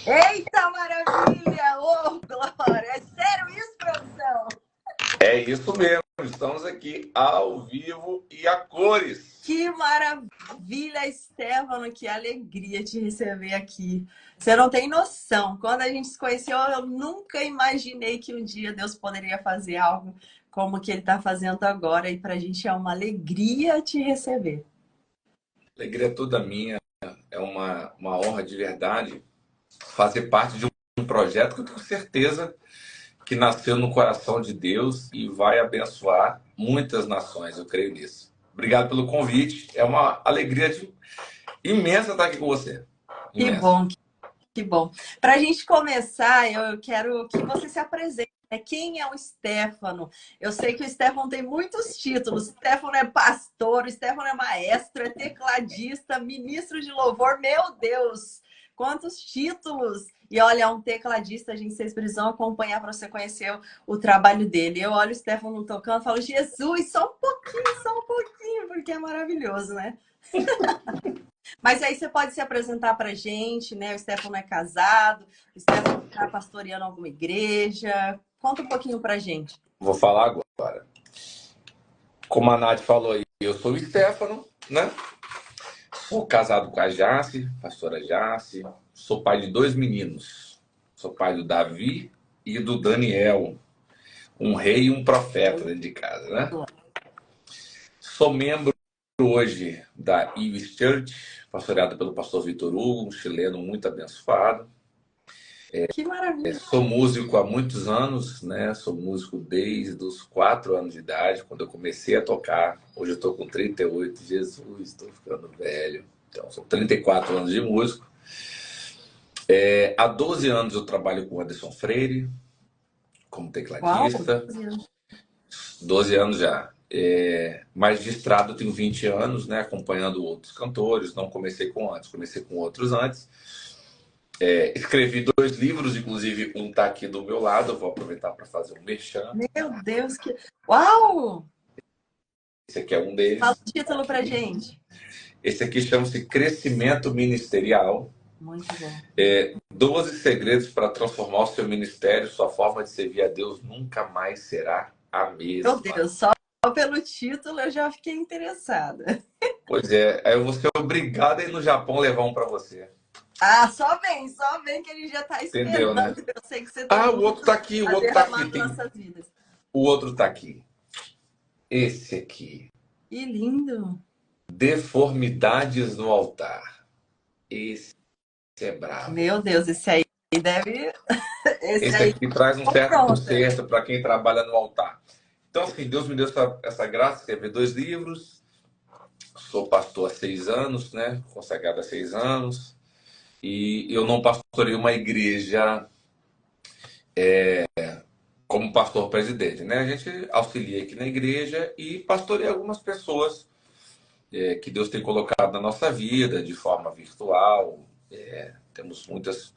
Eita maravilha! Ô, Glória! É sério isso, produção? É isso mesmo, estamos aqui ao vivo e a cores. Que maravilha, Stefano! Que alegria te receber aqui. Você não tem noção. Quando a gente se conheceu, eu nunca imaginei que um dia Deus poderia fazer algo como o que Ele está fazendo agora. E para a gente é uma alegria te receber. Alegria toda minha, é uma honra de verdade fazer parte de um projeto que eu tenho certeza que nasceu no coração de Deus e vai abençoar muitas nações, eu creio nisso. Obrigado pelo convite, é uma alegria imensa estar aqui com você. Que Imensa. bom, que bom. Para a gente começar, eu quero que você se apresente. Quem é o Stefano? Eu sei que o Stefano tem muitos títulos. O Stefano é pastor, o Stefano é maestro, é tecladista, ministro de louvor. Meu Deus! Quantos títulos! E olha, um tecladista, gente, vocês precisam acompanhar para você conhecer o trabalho dele. Eu olho o Stefano tocando e falo, Jesus, só um pouquinho, porque é maravilhoso, né? Mas aí você pode se apresentar para a gente, né? O Stefano é casado, o Stefano está pastoreando alguma igreja. Conta um pouquinho para a gente. Vou falar agora. Como a Nath falou aí, eu sou o Stefano, né? Sou casado com a Jace, pastora Jace. Sou pai de 2 meninos. Sou pai do Davi e do Daniel. Um rei e um profeta dentro de casa, né? Sou membro hoje da Eves Church, pastoreada pelo pastor Vitor Hugo, um chileno muito abençoado. Que maravilha! Sou músico há muitos anos, né? Sou músico desde os 4 anos de idade, quando eu comecei a tocar. Hoje eu estou com 38. Jesus, estou ficando velho. Então, são 34 anos de músico. Há 12 anos eu trabalho com o Anderson Freire, como Uau! tecladista. 12 anos já. Mais de estrada eu tenho 20 anos, né? Acompanhando outros cantores. Não comecei com antes, comecei com outros antes. Escrevi 2 livros, inclusive um está aqui do meu lado. Eu vou aproveitar para fazer um merchan. Meu Deus, que... Uau! Esse aqui é um Fala deles. o título para gente. Esse aqui chama-se Crescimento Ministerial. Muito bom. 12 segredos para transformar o seu ministério. Sua forma de servir a Deus nunca mais será a Meu mesma. Deus, só pelo título eu já fiquei interessada. Pois é, aí eu vou ser obrigado a ir no Japão levar um para você. Ah, só vem que ele já está Entendeu, esperando. né? Eu sei que você tem Ah, o muito outro tá aqui, o a outro tá derramar aqui. nas nossas vidas. O outro tá aqui. Esse aqui. Que lindo! Deformidades no altar. Esse é bravo. Meu Deus, esse aí deve. Esse Esse aí aqui traz um certo confronta. conserto para quem trabalha no altar. Então, assim, Deus me deu essa graça de escrever 2 livros. Sou pastor há 6 anos, né? Consagrado há 6 anos. E eu não pastorei uma igreja como pastor presidente, né? A gente auxilia aqui na igreja e pastoreia algumas pessoas que Deus tem colocado na nossa vida de forma virtual. Temos muitos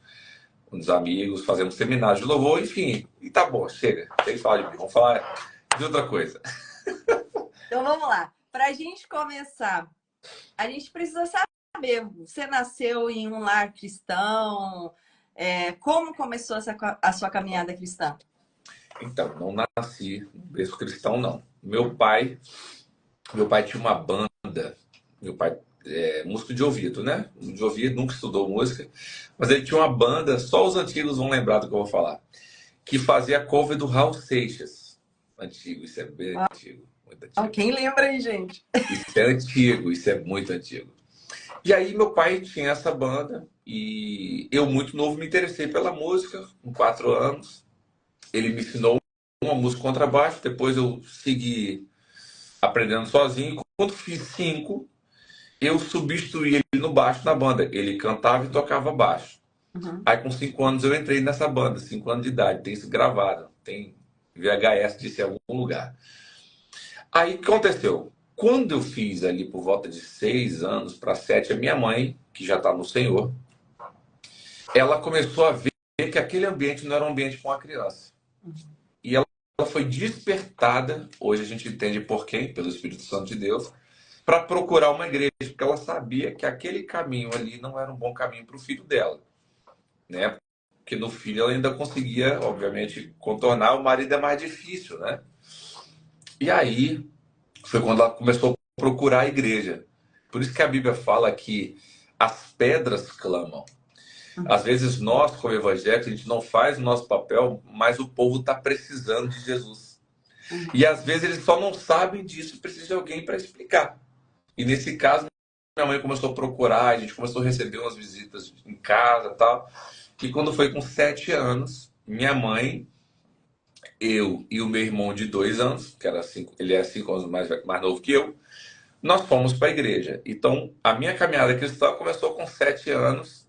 amigos, fazemos seminários de louvor, enfim. E tá bom, chega. Tem que falar de mim. Vamos falar de outra coisa. Então vamos lá. Para a gente começar, a gente precisa saber: você nasceu em um lar cristão? Como começou a sua caminhada cristã? Então, não nasci no berço cristão, não. Meu pai tinha uma banda. Meu pai é músico de ouvido, né? De ouvido, nunca estudou música. Mas ele tinha uma banda, só os antigos vão lembrar do que eu vou falar, que fazia cover do Raul Seixas. Antigo, isso é bem antigo, muito antigo. Quem lembra aí, gente? Isso é antigo, isso é muito antigo. E aí meu pai tinha essa banda e eu, muito novo, me interessei pela música, com 4 anos. Ele me ensinou uma música contrabaixo, depois eu segui aprendendo sozinho. Quando fiz 5, eu substituí ele no baixo na banda. Ele cantava e tocava baixo. Uhum. Aí com 5 anos eu entrei nessa banda, 5 anos de idade, tem isso gravado, tem VHS disso em algum lugar. Aí o que aconteceu? Quando eu fiz ali por volta de 6 anos para 7, a minha mãe, que já está no Senhor, ela começou a ver que aquele ambiente não era um ambiente com a criança. E ela foi despertada, hoje a gente entende por quem, pelo Espírito Santo de Deus, para procurar uma igreja, porque ela sabia que aquele caminho ali não era um bom caminho para o filho dela. né? Porque no filho ela ainda conseguia, obviamente, contornar, o marido é mais difícil, né? E aí foi quando ela começou a procurar a igreja. Por isso que a Bíblia fala que as pedras clamam. Às vezes nós, como evangélicos, a gente não faz o nosso papel, mas o povo está precisando de Jesus. E às vezes eles só não sabem disso, precisa de alguém para explicar. E nesse caso, minha mãe começou a procurar, a gente começou a receber umas visitas em casa e tal. E quando foi com 7 anos, minha mãe, eu e o meu irmão de 2 anos, que era cinco, ele é 5 anos mais novo que eu, nós fomos para a igreja. Então, a minha caminhada cristã começou com 7 anos,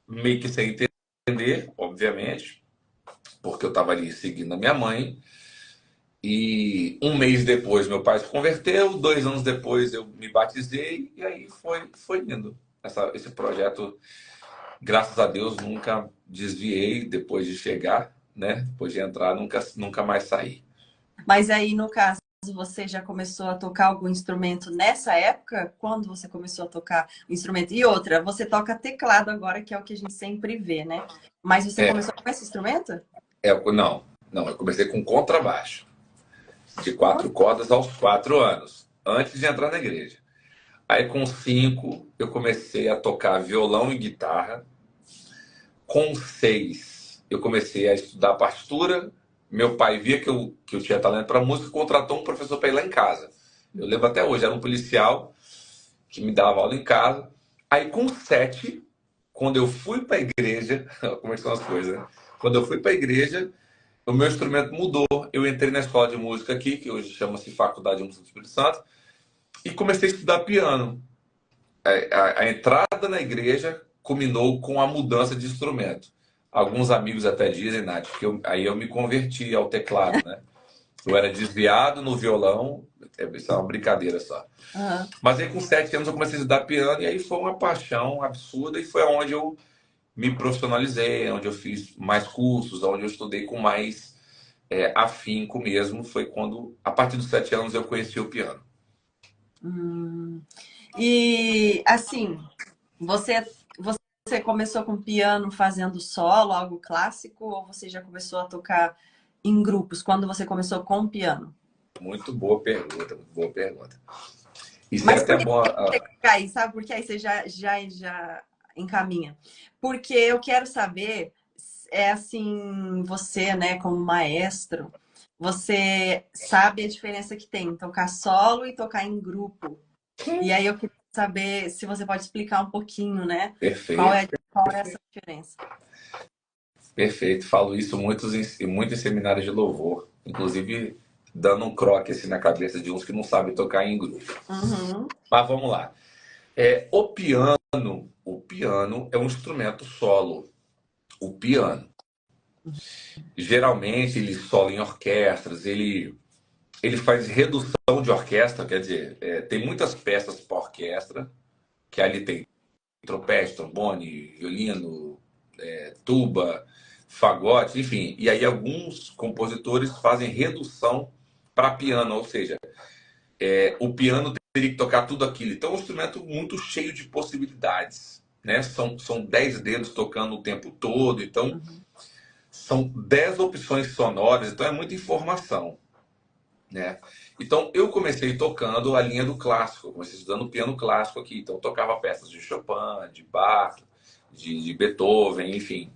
meio que sem entender, obviamente, porque eu estava ali seguindo a minha mãe. E um mês depois meu pai se converteu, 2 anos depois eu me batizei, e aí foi indo. Esse projeto, graças a Deus, nunca desviei depois de chegar, né? Depois de entrar, nunca mais saí. Mas aí, no caso, você já começou a tocar algum instrumento nessa época? Quando você começou a tocar o instrumento? E outra, você toca teclado agora, que é o que a gente sempre vê, né? Mas você começou com esse instrumento? Não, eu comecei com contrabaixo, de 4 cordas aos 4 anos, antes de entrar na igreja. Aí com 5 eu comecei a tocar violão e guitarra. Com 6 eu comecei a estudar partitura. Meu pai via que eu tinha talento para música e contratou um professor para ir lá em casa. Eu lembro até hoje, era um policial que me dava aula em casa. Aí com 7, quando eu fui para a igreja, como é que são as coisas, né? Quando eu fui para a igreja, o meu instrumento mudou. Eu entrei na escola de música aqui, que hoje chama-se Faculdade de Música do Espírito Santo, e comecei a estudar piano. A entrada na igreja culminou com a mudança de instrumento. Alguns amigos até dizem, Nath, que aí eu me converti ao teclado, né? Eu era desviado no violão, isso é uma brincadeira só. Uhum. Mas aí com 7 anos eu comecei a estudar piano e aí foi uma paixão absurda e foi onde eu me profissionalizei, onde eu fiz mais cursos, onde eu estudei com mais afinco mesmo. Foi quando, a partir dos 7 anos, eu conheci o piano. E, assim, você começou com piano fazendo solo, algo clássico, ou você já começou a tocar em grupos quando você começou com o piano? Muito boa pergunta, muito boa pergunta. Isso é Mas por até que bom. você cair, sabe? Porque aí você já encaminha. Porque eu quero saber, é assim, você, né, como maestro, você sabe a diferença que tem tocar solo e tocar em grupo. E aí eu queria saber se você pode explicar um pouquinho, né? Perfeito, Qual é essa diferença? perfeito. Falo isso muito em seminários de louvor. Inclusive, dando um croque assim na cabeça de uns que não sabem tocar em grupo. Uhum. Mas vamos lá. O piano é um instrumento solo. O piano. Geralmente ele sola em orquestras, ele faz redução de orquestra, quer dizer, tem muitas peças para orquestra, que ali tem trompete, trombone, violino, tuba, fagote, enfim. E aí alguns compositores fazem redução para piano, ou seja, o piano teria que tocar tudo aquilo. Então é um instrumento muito cheio de possibilidades, né? São 10 dedos tocando o tempo todo, então são 10 opções sonoras, então é muita informação, né? Então eu comecei tocando a linha do clássico, eu comecei estudando piano clássico aqui, então eu tocava peças de Chopin, de Bach, de Beethoven, enfim.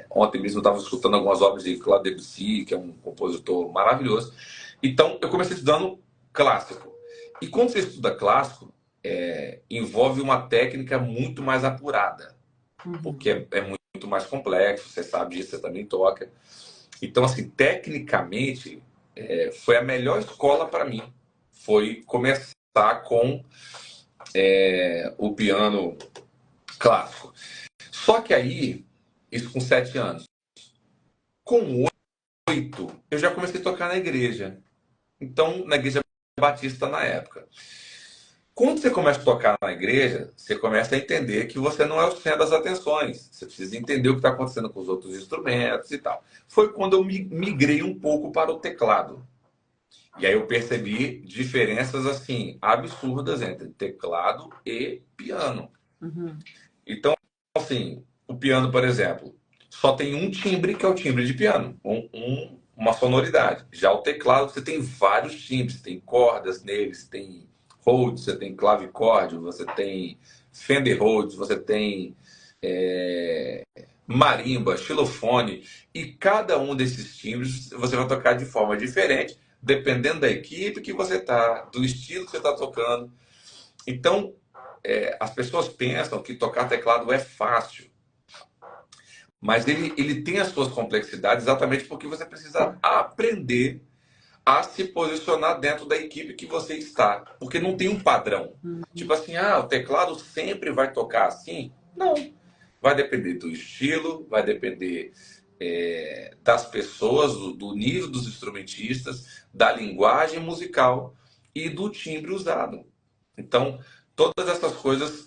Ontem mesmo eu estava escutando algumas obras de Claude Debussy, que é um compositor maravilhoso. Então eu comecei estudando clássico. E quando você estuda clássico, envolve uma técnica muito mais apurada, porque é muito mais complexo, você sabe disso, você também toca. Então, assim, tecnicamente, foi a melhor escola para mim. Foi começar com o piano clássico. Só que aí, isso com 7 anos. Com 8, eu já comecei a tocar na igreja. Então, na igreja batista na época. Quando você começa a tocar na igreja, você começa a entender que você não é o centro das atenções. Você precisa entender o que está acontecendo com os outros instrumentos e tal. Foi quando eu migrei um pouco para o teclado. E aí eu percebi diferenças assim absurdas entre teclado e piano. Então, assim, o piano, por exemplo, só tem um timbre, que é o timbre de piano, uma sonoridade. Já o teclado, você tem vários timbres, você tem cordas neles, tem Rhodes, você tem clavicórdio, você tem Fender Rhodes, você tem marimba, xilofone, e cada um desses timbres você vai tocar de forma diferente, dependendo da equipe que você está, do estilo que você está tocando. Então, as pessoas pensam que tocar teclado é fácil, mas ele tem as suas complexidades exatamente porque você precisa aprender a se posicionar dentro da equipe que você está. Porque não tem um padrão. Tipo assim, o teclado sempre vai tocar assim? Não. Vai depender do estilo, vai depender das pessoas, do nível dos instrumentistas, da linguagem musical e do timbre usado. Então, todas essas coisas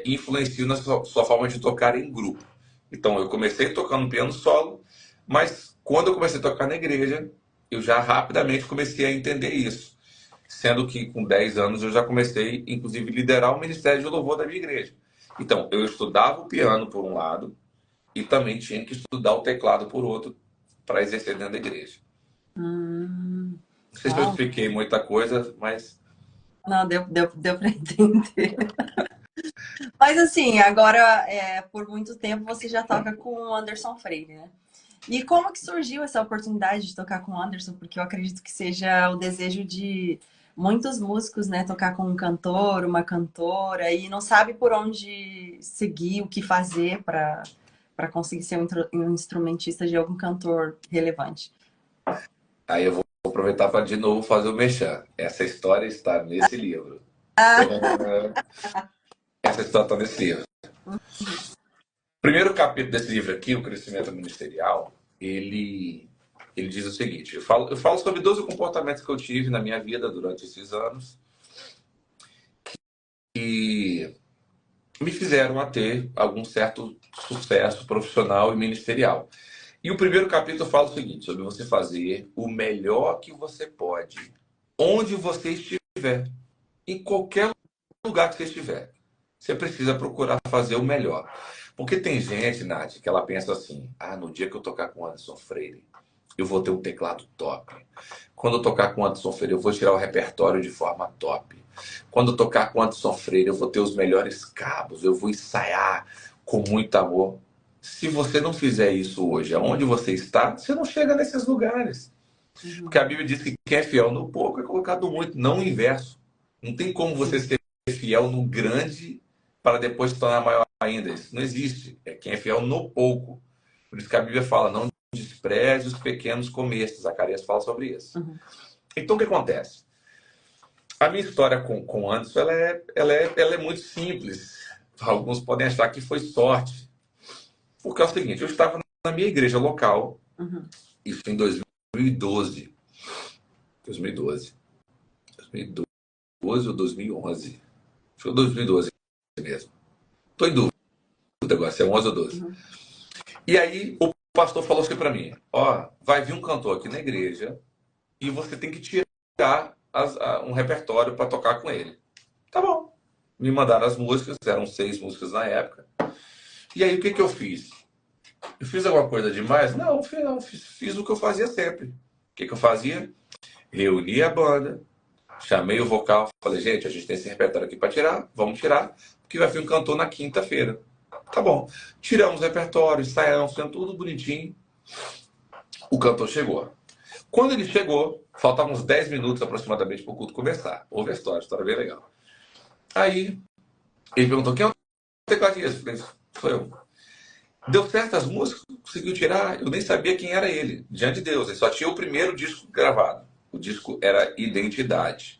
influenciam na sua forma de tocar em grupo. Então, eu comecei tocando piano solo, mas quando eu comecei a tocar na igreja, eu já rapidamente comecei a entender isso. Sendo que com 10 anos eu já comecei, inclusive, a liderar o ministério de louvor da minha igreja. Então, eu estudava o piano por um lado e também tinha que estudar o teclado por outro para exercer dentro da igreja. Hum, Não sei se eu uau. expliquei muita coisa, mas Não, deu para entender. Mas assim, agora, por muito tempo você já toca com o Anderson Freire, né? E como que surgiu essa oportunidade de tocar com o Anderson? Porque eu acredito que seja o desejo de muitos músicos, né? Tocar com um cantor, uma cantora, e não sabe por onde seguir, o que fazer para conseguir ser um instrumentista de algum cantor relevante. aí eu vou aproveitar para de novo fazer o merchan. Essa história está nesse livro. Essa história está nesse livro. O primeiro capítulo desse livro aqui, O Crescimento Ministerial, ele diz o seguinte: eu falo sobre 12 comportamentos que eu tive na minha vida durante esses anos que me fizeram a ter algum certo sucesso profissional e ministerial. E o primeiro capítulo fala o seguinte, sobre você fazer o melhor que você pode, onde você estiver, em qualquer lugar que você estiver. Você precisa procurar fazer o melhor. Porque tem gente, Nath, que ela pensa assim, no dia que eu tocar com o Anderson Freire, eu vou ter um teclado top. Quando eu tocar com o Anderson Freire, eu vou tirar o repertório de forma top. Quando eu tocar com o Anderson Freire, eu vou ter os melhores cabos, eu vou ensaiar com muito amor. Se você não fizer isso hoje, aonde você está, você não chega nesses lugares. Porque a Bíblia diz que quem é fiel no pouco é colocado no muito, não o inverso. Não tem como você ser fiel no grande para depois se tornar maior ainda. Isso não existe. É quem é fiel no pouco. Por isso que a Bíblia fala, não despreze os pequenos começos. Zacarias fala sobre isso. Então, o que acontece? A minha história com o Anderson, ela é muito simples. Alguns podem achar que foi sorte. Porque é o seguinte, eu estava na minha igreja local, isso em 2012. 2012. 2012 ou 2011. Acho que foi 2012 mesmo. Estou em dúvida agora, se é 11 ou 12. E aí o pastor falou assim para mim, vai vir um cantor aqui na igreja e você tem que tirar um repertório para tocar com ele. Tá bom. Me mandaram as músicas, eram 6 músicas na época. E aí o que eu fiz? Eu fiz alguma coisa demais? Não, fiz o que eu fazia sempre. O que eu fazia? Reuni a banda, chamei o vocal, falei, gente, a gente tem esse repertório aqui para tirar, vamos tirar, porque vai vir um cantor na quinta-feira. Tá bom. Tiramos o repertório, ensaiamos, tudo bonitinho. O cantor chegou. Quando ele chegou, faltavam uns 10 minutos aproximadamente para o culto começar. Houve a história bem legal. Aí, ele perguntou, quem é o tecladista? Eu falei, sou eu. Deu certas músicas, conseguiu tirar, eu nem sabia quem era ele, diante de Deus. Ele só tinha o primeiro disco gravado. O disco era Identidade.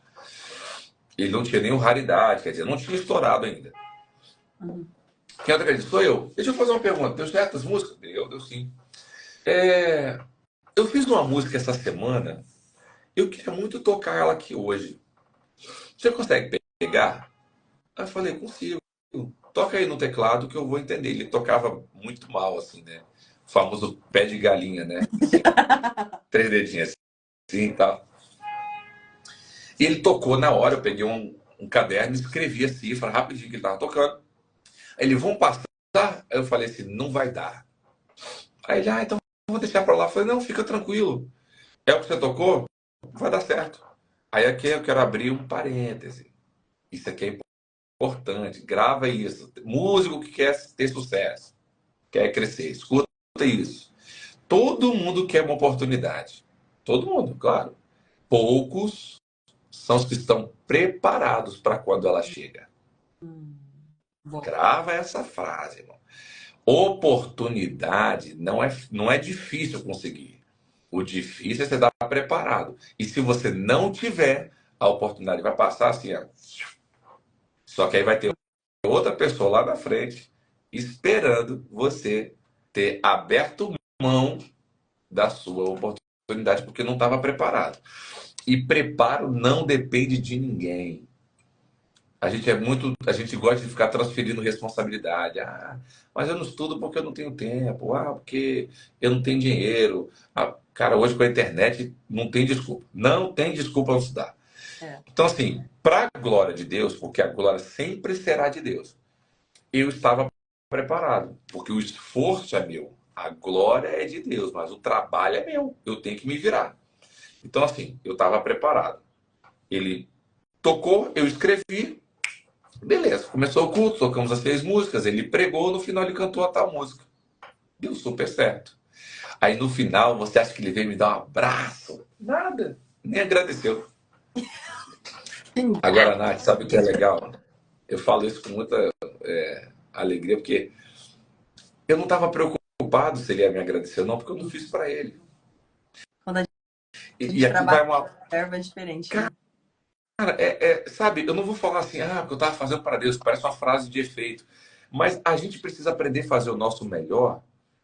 Ele não tinha nenhum raridade, quer dizer, não tinha estourado ainda. Quem acredita? Sou eu. Deixa eu fazer uma pergunta. Deu certas músicas? Deu sim. Eu fiz uma música essa semana, eu queria muito tocar ela aqui hoje. Você consegue pegar? Aí eu falei, consigo. Toca aí no teclado que eu vou entender. Ele tocava muito mal, assim, né? O famoso pé de galinha, né? Assim, 3 dedinhos assim e tal. E ele tocou na hora, eu peguei um caderno, escrevi a cifra rapidinho que ele tava tocando. Aí ele, vamos passar Aí eu falei assim, não vai dar. Aí ele, então vou deixar pra lá. Eu falei, não, fica tranquilo. É o que você tocou? Vai dar certo. Aí aqui eu quero abrir um parêntese. Isso aqui é importante. Grava isso. Músico que quer ter sucesso, quer crescer, escuta isso. Todo mundo quer uma oportunidade. Todo mundo, claro. Poucos são os que estão preparados para quando ela chega. Bom. Grava essa frase, irmão. Oportunidade não é difícil conseguir. O difícil é você estar preparado. E se você não tiver, a oportunidade vai passar assim, ó. Só que aí vai ter outra pessoa lá na frente esperando você ter aberto mão da sua oportunidade porque não estava preparado. E preparo não depende de ninguém. A gente gosta de ficar transferindo responsabilidade. Mas eu não estudo porque eu não tenho tempo. Porque eu não tenho dinheiro. Cara, hoje com a internet não tem desculpa. Não tem desculpa não estudar. Então, assim, para a glória de Deus, porque a glória sempre será de Deus, eu estava preparado. Porque o esforço é meu. A glória é de Deus, mas o trabalho é meu. Eu tenho que me virar. Então, assim, eu estava preparado. Ele tocou, eu escrevi. Beleza, começou o culto, tocamos as 6 músicas, ele pregou, no final ele cantou a tal música. Deu super certo. Aí no final, você acha que ele veio me dar um abraço? Nada, nem agradeceu. Agora, Nath, sabe o que é legal? Eu falo isso com muita alegria, porque eu não estava preocupado se ele ia me agradecer ou não, porque eu não fiz para ele. Quando a E gente aqui trabalha vai uma... com erva é diferente, né? Cara, sabe, eu não vou falar assim, porque eu estava fazendo para Deus, parece uma frase de efeito. Mas a gente precisa aprender a fazer o nosso melhor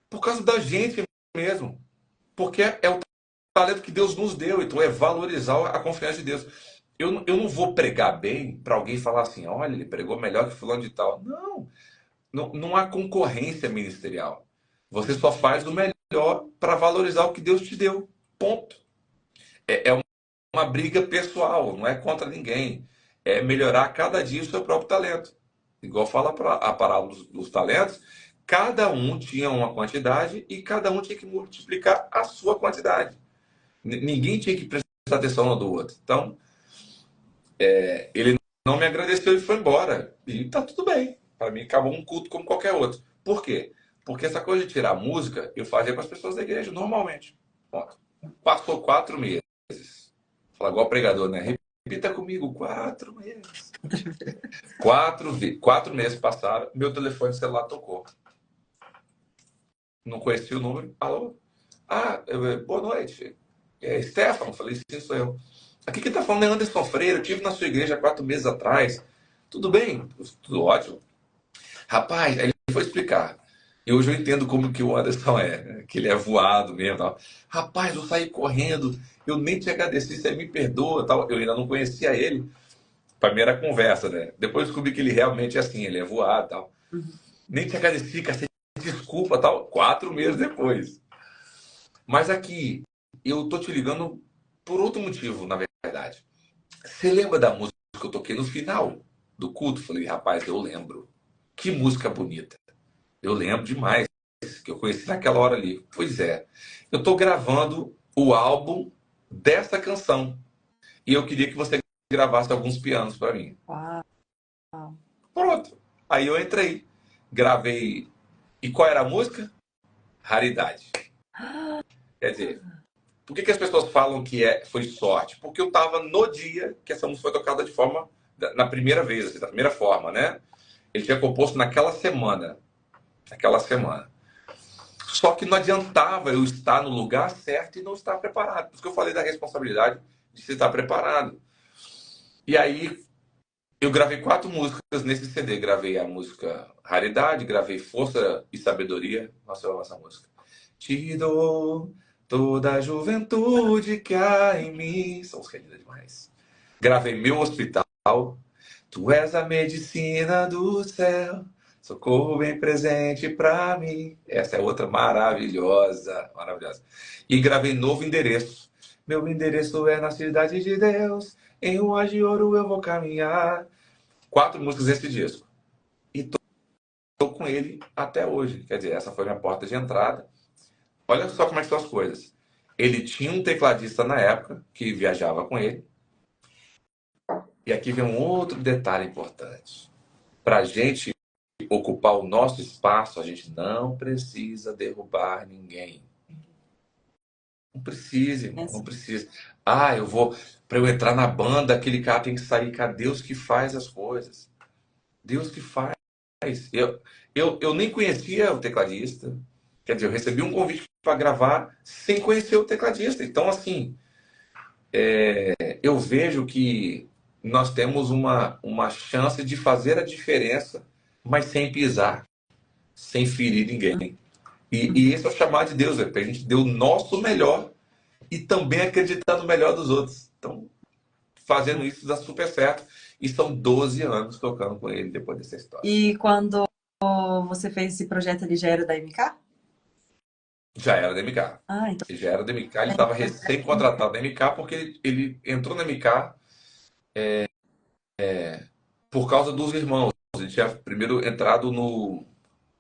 por causa da gente mesmo. Porque é o talento que Deus nos deu, então é valorizar a confiança de Deus. Eu não vou pregar bem para alguém falar assim, olha, ele pregou melhor que fulano de tal. Não, não há concorrência ministerial. Você só faz o melhor para valorizar o que Deus te deu. Ponto. É uma briga pessoal, não é contra ninguém. É melhorar cada dia o seu próprio talento. Igual fala a parábola dos talentos, cada um tinha uma quantidade e cada um tinha que multiplicar a sua quantidade. Ninguém tinha que prestar atenção no do outro. Então, ele não me agradeceu e foi embora. E tá tudo bem. Para mim, acabou um culto como qualquer outro. Por quê? Porque essa coisa de tirar música, eu fazia com as pessoas da igreja, normalmente. Ponto. Passou 4 meses. Fala igual pregador, né? Repita comigo, 4 meses. 4 meses passaram, meu telefone celular tocou. Não conhecia o número. Alô? Boa noite. É Stefano? Falei, sim, sou eu. Aqui quem tá falando é Anderson Freire. Eu estive na sua igreja 4 meses atrás. Tudo bem? Tudo ótimo. Rapaz, aí ele foi explicar. E hoje eu entendo como que o Anderson é, né? Que ele é voado mesmo. Tal. Rapaz, eu saí correndo. Eu nem te agradeci, você me perdoa. Tal. Eu ainda não conhecia ele. Pra mim era conversa, né? Depois eu descobri que ele realmente é assim, ele é voado tal. Nem te agradeci, cara, desculpa tal. 4 meses depois. Mas aqui, eu tô te ligando por outro motivo, na verdade. Você lembra da música que eu toquei no final do culto? Falei, rapaz, eu lembro. Que música bonita. Eu lembro demais que eu conheci naquela hora ali. Pois é. Eu tô gravando o álbum dessa canção. E eu queria que você gravasse alguns pianos para mim. Uau. Pronto. Aí eu entrei, gravei. E qual era a música? Raridade. Quer dizer, por que as pessoas falam que foi sorte? Porque eu estava no dia que essa música foi tocada de forma, na primeira vez, assim, da primeira forma, né? Ele tinha composto naquela semana. Naquela semana. Só que não adiantava eu estar no lugar certo e não estar preparado. Por isso que eu falei da responsabilidade de se estar preparado. E aí eu gravei 4 músicas nesse CD. Gravei a música Raridade, gravei Força e Sabedoria. Nossa, eu amo essa música. Te dou toda a juventude que há em mim. São os lindas demais. Gravei Meu Hospital. Tu és a medicina do céu. Socorro bem presente pra mim. Essa é outra maravilhosa. Maravilhosa. E gravei Novo Endereço. Meu endereço é na cidade de Deus. Em ruas de ouro eu vou caminhar. 4 músicas desse disco. E com ele até hoje. Quer dizer, essa foi minha porta de entrada. Olha só como é que são as coisas. Ele tinha um tecladista na época que viajava com ele. E aqui vem um outro detalhe importante. Para a gente ocupar o nosso espaço, a gente não precisa derrubar ninguém. Não precisa, irmão, não precisa. Ah, eu vou. Para eu entrar na banda, aquele cara tem que sair. Cara, Deus que faz as coisas. Deus que faz. Eu nem conhecia o tecladista. Quer dizer, eu recebi um convite para gravar sem conhecer o tecladista. Então, assim, eu vejo que nós temos uma chance de fazer a diferença, mas sem pisar, sem ferir ninguém. E esse é o chamado de Deus, para a gente deu o nosso melhor e também acreditar no melhor dos outros. Então, fazendo isso dá super certo. E são 12 anos tocando com ele depois dessa história. E quando você fez esse projeto, ele já era da MK? Já era da MK. Ah, então. Ele já era da MK, ele estava recém-contratado da MK, porque ele entrou na MK por causa dos irmãos. Ele tinha primeiro entrado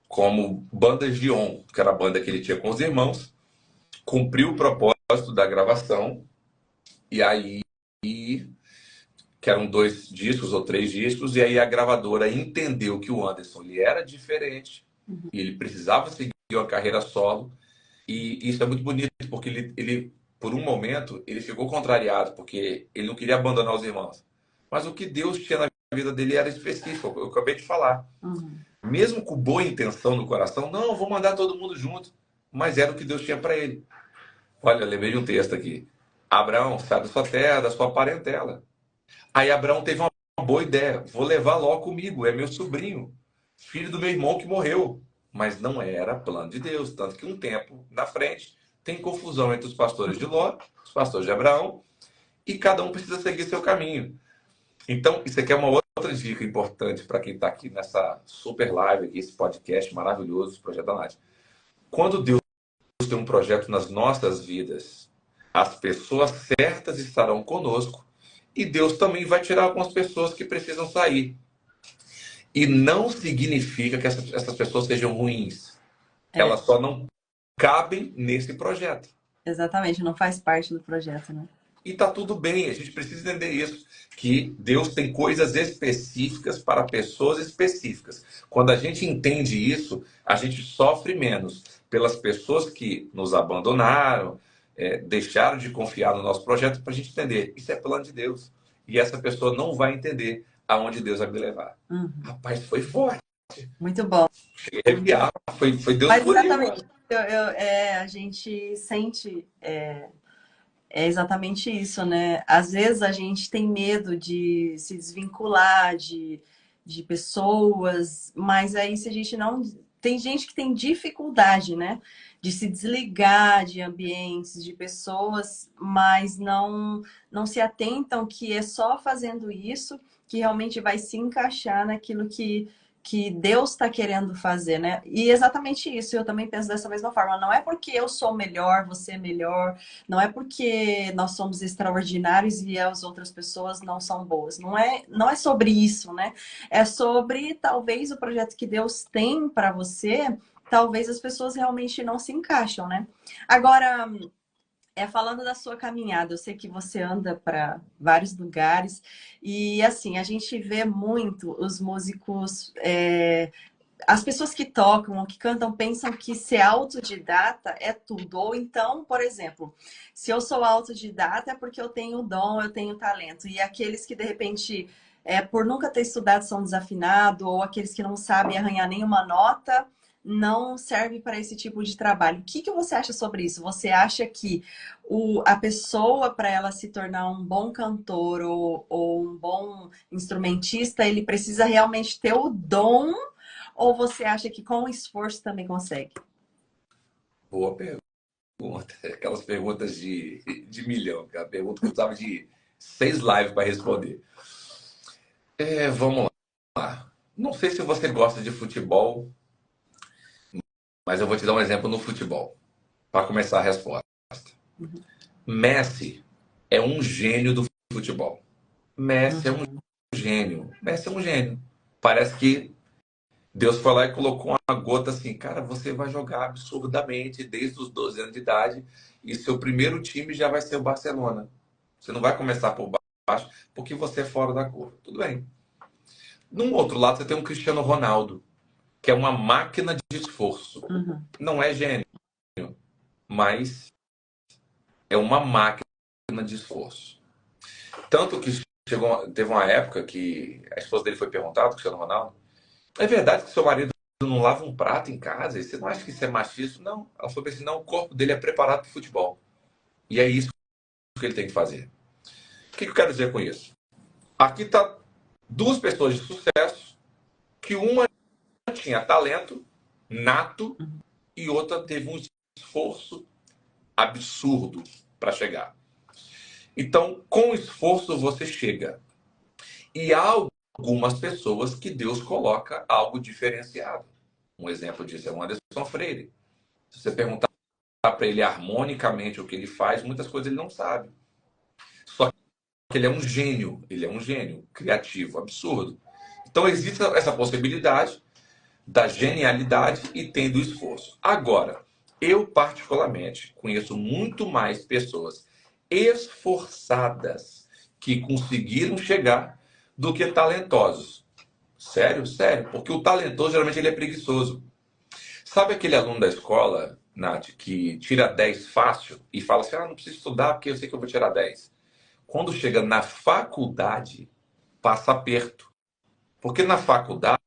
como banda Gion, que era a banda que ele tinha com os irmãos, cumpriu o propósito da gravação, e aí, que eram 2 discos ou 3 discos, e aí a gravadora entendeu que o Anderson ele era diferente, e ele precisava seguir uma carreira solo, e isso é muito bonito, porque ele por um momento, ele ficou contrariado, porque ele não queria abandonar os irmãos. Mas o que Deus tinha na vida dele era específico, eu acabei de falar. Mesmo com boa intenção no coração, não, eu vou mandar todo mundo junto. Mas era o que Deus tinha para ele. Olha, eu lembrei de um texto aqui. Abraão, sai da sua terra, da sua parentela. Aí Abraão teve uma boa ideia. Vou levar Ló comigo, é meu sobrinho, filho do meu irmão que morreu. Mas não era plano de Deus. Tanto que um tempo na frente tem confusão entre os pastores de Ló, os pastores de Abraão, e cada um precisa seguir seu caminho. Então, isso aqui é uma outra dica importante para quem está aqui nessa super live, aqui, esse podcast maravilhoso, Projeto da Nath. Quando Deus tem um projeto nas nossas vidas, as pessoas certas estarão conosco e Deus também vai tirar algumas pessoas que precisam sair. E não significa que essas pessoas sejam ruins. Elas só não cabem nesse projeto. Exatamente, não faz parte do projeto, né? E tá tudo bem, a gente precisa entender isso, que Deus tem coisas específicas para pessoas específicas. Quando a gente entende isso, a gente sofre menos pelas pessoas que nos abandonaram, deixaram de confiar no nosso projeto, para a gente entender, isso é plano de Deus. E essa pessoa não vai entender aonde Deus vai me levar. Rapaz, foi forte. Muito bom. Cheguei a arrepiar, foi Deus Mas por exatamente, a gente sente... É exatamente isso, né? Às vezes a gente tem medo de se desvincular de pessoas, mas aí se a gente não... Tem gente que tem dificuldade, né? De se desligar de ambientes, de pessoas, mas não se atentam que é só fazendo isso que realmente vai se encaixar naquilo que Deus está querendo fazer, né? E exatamente isso, eu também penso dessa mesma forma. Não é porque eu sou melhor, você é melhor, não é porque nós somos extraordinários e as outras pessoas não são boas. Não é sobre isso, né? É sobre talvez o projeto que Deus tem para você, talvez as pessoas realmente não se encaixam, né? Agora, falando da sua caminhada, eu sei que você anda para vários lugares e assim, a gente vê muito os músicos, as pessoas que tocam ou que cantam pensam que ser autodidata é tudo. Ou então, por exemplo, se eu sou autodidata é porque eu tenho dom, eu tenho talento. E aqueles que de repente, por nunca ter estudado, são desafinados, ou aqueles que não sabem arranhar nenhuma nota, não serve para esse tipo de trabalho. O que você acha sobre isso? Você acha que a pessoa, para ela se tornar um bom cantor ou um bom instrumentista, ele precisa realmente ter o dom? Ou você acha que com esforço também consegue? Boa pergunta. Aquelas perguntas de milhão. Aquela pergunta que eu precisava de 6 lives para responder. Vamos lá. Não sei se você gosta de futebol, mas eu vou te dar um exemplo no futebol, para começar a resposta. Messi é um gênio do futebol. Messi é um gênio. Messi é um gênio. Parece que Deus foi lá e colocou uma gota assim, cara, você vai jogar absurdamente desde os 12 anos de idade e seu primeiro time já vai ser o Barcelona. Você não vai começar por baixo porque você é fora da curva. Tudo bem. Num outro lado, você tem um Cristiano Ronaldo, que é uma máquina de esforço. Não é gênio, mas é uma máquina de esforço. Tanto que teve uma época que a esposa dele foi perguntada, o Cristiano Ronaldo, é verdade que seu marido não lava um prato em casa? E você não acha que isso é machismo? Não. Ela falou assim, não, o corpo dele é preparado para o futebol. E é isso que ele tem que fazer. O que eu quero dizer com isso? Aqui está duas pessoas de sucesso, que uma tinha talento nato e outra teve um esforço absurdo para chegar. Então, com esforço você chega. E há algumas pessoas que Deus coloca algo diferenciado. Um exemplo disso é o Anderson Freire. Se você perguntar para ele harmonicamente o que ele faz, muitas coisas ele não sabe. Só que ele é um gênio criativo, absurdo. Então existe essa possibilidade da genialidade e tem do esforço. Agora, eu particularmente conheço muito mais pessoas esforçadas que conseguiram chegar do que talentosos. Sério, sério, porque o talentoso geralmente ele é preguiçoso. Sabe aquele aluno da escola, Nath, que tira 10 fácil e fala assim: ah, não preciso estudar porque eu sei que eu vou tirar 10. Quando chega na faculdade, passa aperto. Porque na faculdade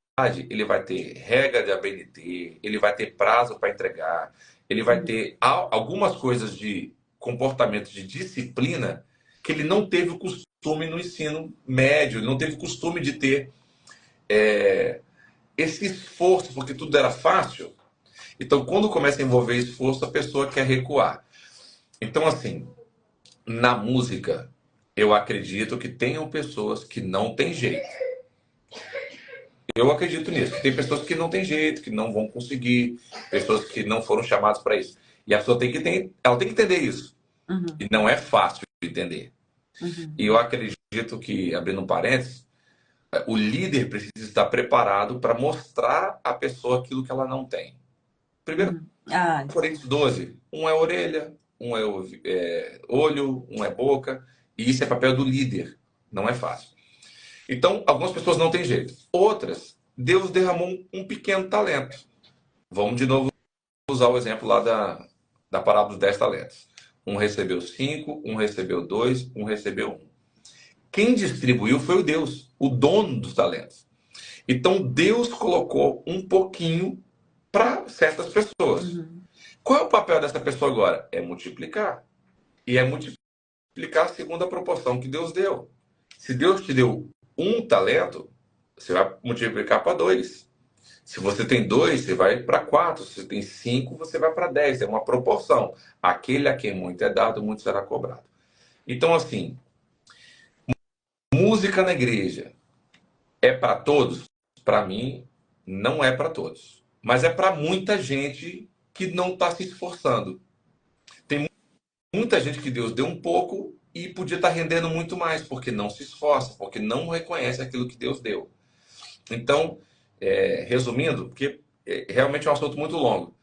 ele vai ter regra de ABNT, ele vai ter prazo para entregar, ele vai ter algumas coisas de comportamento de disciplina que ele não teve o costume no ensino médio, ele não teve o costume de ter esse esforço, porque tudo era fácil. Então, quando começa a envolver esforço, a pessoa quer recuar. Então, assim, na música, eu acredito que tenham pessoas que não têm jeito. Eu acredito nisso, que tem pessoas que não têm jeito, que não vão conseguir, pessoas que não foram chamadas para isso. E a pessoa ela tem que entender isso. E não é fácil de entender. E eu acredito que, abrindo um parênteses, o líder precisa estar preparado para mostrar à pessoa aquilo que ela não tem. Primeiro, Coríntios 12, um é orelha, um é olho, um é boca, e isso é papel do líder, não é fácil. Então, algumas pessoas não têm jeito. Outras, Deus derramou um pequeno talento. Vamos de novo usar o exemplo lá da parábola dos 10 talentos. Um recebeu 5, um recebeu 2, um recebeu 1. Quem distribuiu foi o Deus, o dono dos talentos. Então, Deus colocou um pouquinho para certas pessoas. Qual é o papel dessa pessoa agora? É multiplicar. E é multiplicar segundo a proporção que Deus deu. Se Deus te deu um talento, você vai multiplicar para 2. Se você tem 2, você vai para 4. Se você tem 5, você vai para 10. É uma proporção. Aquele a quem muito é dado, muito será cobrado. Então, assim, música na igreja é para todos? Para mim, não é para todos. Mas é para muita gente que não está se esforçando. Tem muita gente que Deus deu um pouco e podia estar rendendo muito mais, porque não se esforça, porque não reconhece aquilo que Deus deu. Então, resumindo, porque realmente é um assunto muito longo.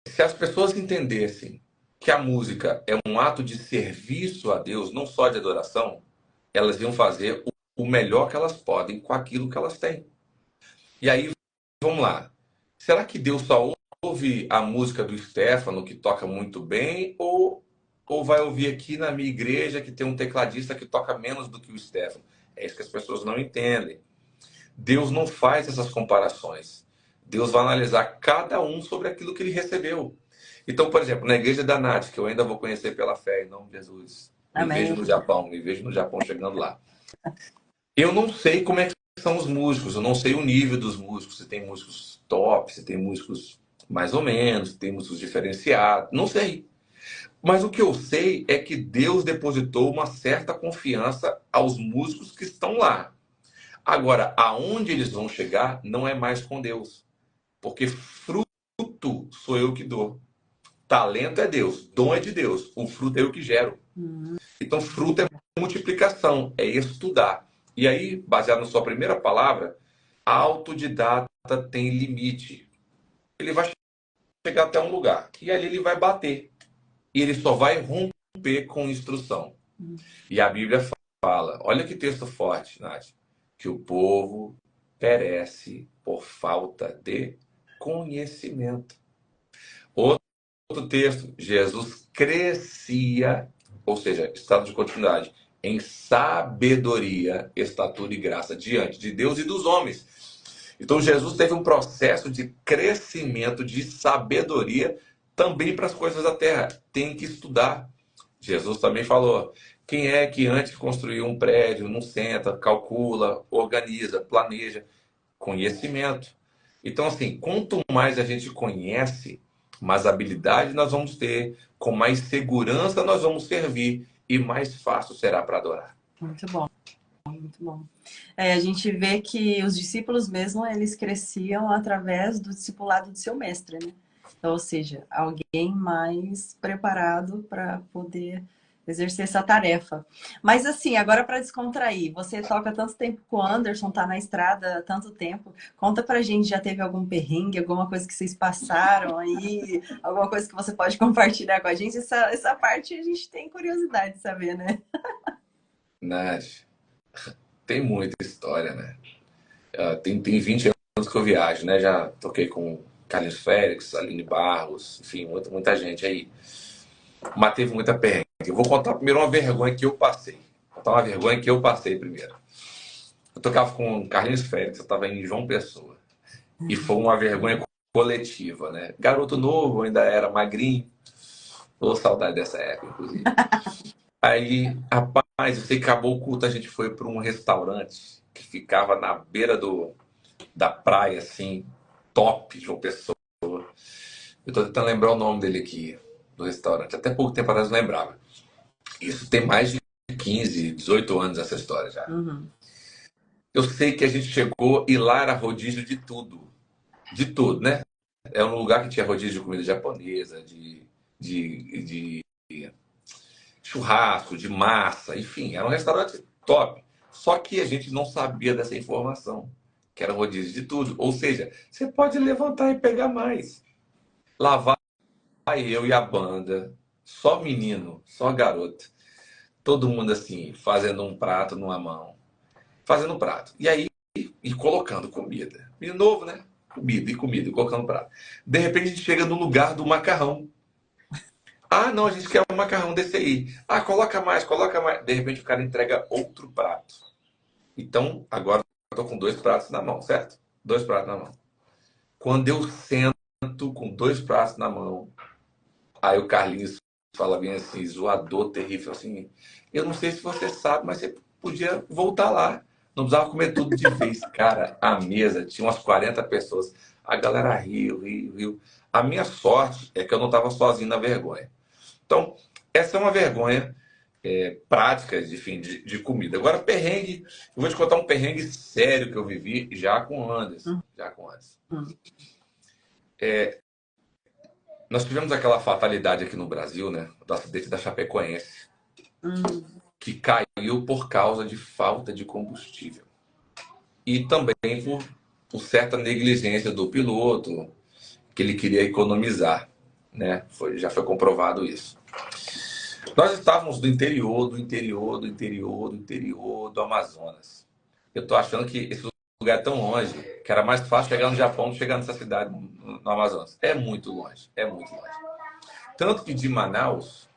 Se as pessoas entendessem que a música é um ato de serviço a Deus, não só de adoração, elas iam fazer o melhor que elas podem com aquilo que elas têm. E aí, vamos lá. Será que Deus só ouve a música do Stefano, que toca muito bem, ou vai ouvir aqui na minha igreja que tem um tecladista que toca menos do que o Stefano? É isso que as pessoas não entendem. Deus não faz essas comparações. Deus vai analisar cada um sobre aquilo que ele recebeu. Então, por exemplo, na igreja da Nath, que eu ainda vou conhecer pela fé, em nome de Jesus. Amém. Me vejo no Japão chegando lá. Eu não sei como é que são os músicos, eu não sei o nível dos músicos. Se tem músicos top, se tem músicos mais ou menos, se tem músicos diferenciados, não sei. Mas o que eu sei é que Deus depositou uma certa confiança aos músicos que estão lá. Agora, aonde eles vão chegar não é mais com Deus. Porque fruto sou eu que dou. Talento é Deus, dom é de Deus, o fruto é eu que gero. Então, fruto é multiplicação, é estudar. E aí, baseado na sua primeira palavra, autodidata tem limite. Ele vai chegar até um lugar e ali ele vai bater. E ele só vai romper com instrução. E a Bíblia fala, olha que texto forte, Nath, que o povo perece por falta de conhecimento. Outro texto, Jesus crescia, ou seja, estado de continuidade, em sabedoria, estatura e graça diante de Deus e dos homens. Então Jesus teve um processo de crescimento, de sabedoria também para as coisas da terra. Tem que estudar. Jesus também falou, quem é que antes de construir um prédio não senta, calcula, organiza, planeja? Conhecimento. Então, assim, quanto mais a gente conhece, mais habilidade nós vamos ter, com mais segurança nós vamos servir e mais fácil será para adorar. Muito bom, muito bom. A gente vê que os discípulos mesmo, eles cresciam através do discipulado do seu mestre, né? Então, ou seja, alguém mais preparado para poder exercer essa tarefa. Mas assim, agora para descontrair, você toca tanto tempo com o Anderson, tá na estrada há tanto tempo. Conta pra gente, já teve algum perrengue, alguma coisa que vocês passaram aí, alguma coisa que você pode compartilhar com a gente? Essa parte a gente tem curiosidade de saber, né? Nath, tem muita história, né? Tem 20 anos que eu viajo, né? Já toquei com Carlinhos Félix, Aline Barros, enfim, muita gente aí. Mas teve muita perrengue. Eu vou contar primeiro uma vergonha que eu passei. Vou contar uma vergonha que eu passei primeiro. Eu tocava com Carlinhos Félix, eu estava em João Pessoa. E foi uma vergonha coletiva, né? Garoto novo, ainda era magrinho. Tô saudade dessa época, inclusive. Aí, rapaz, eu sei que acabou o culto, a gente foi para um restaurante que ficava na beira da praia, assim, top, João Pessoa. Eu tô tentando lembrar o nome dele aqui, do restaurante. Até pouco tempo atrás eu não lembrava. Isso tem mais de 15, 18 anos essa história já. Uhum. Eu sei que a gente chegou e lá era rodízio de tudo. De tudo, né? É um lugar que tinha rodízio de comida japonesa, de churrasco, de massa, enfim, era um restaurante top. Só que a gente não sabia dessa informação, que era rodízio de tudo. Ou seja, você pode levantar e pegar mais. Lá vai eu e a banda, só menino, só garoto. Todo mundo assim, fazendo um prato numa mão. Fazendo um prato. E aí, e colocando comida. Menino novo, né? Comida, e colocando prato. De repente a gente chega no lugar do macarrão. Ah, não, a gente quer um macarrão desse aí. Ah, coloca mais, coloca mais. De repente o cara entrega outro prato. Então, agora eu tô com 2 pratos na mão, certo? 2 pratos na mão. Quando eu sento com 2 pratos na mão, aí o Carlinhos fala bem assim, zoador, terrível, assim. Eu não sei se você sabe, mas você podia voltar lá. Não precisava comer tudo de vez. Cara, a mesa tinha umas 40 pessoas. A galera riu. A minha sorte é que eu não estava sozinho na vergonha. Então, essa é uma vergonha prática, enfim, de comida. Agora, perrengue, eu vou te contar um perrengue sério que eu vivi já com o Anderson. Já com o Anderson. Nós tivemos aquela fatalidade aqui no Brasil, né? Do acidente da Chapecoense, que caiu por causa de falta de combustível. E também por certa negligência do piloto, que ele queria economizar, né? Já foi comprovado isso. Nós estávamos do Amazonas. Eu tô achando que esse lugar é tão longe que era mais fácil chegar no Japão do que chegar nessa cidade no Amazonas. É muito longe, é muito longe. Tanto que de Manaus,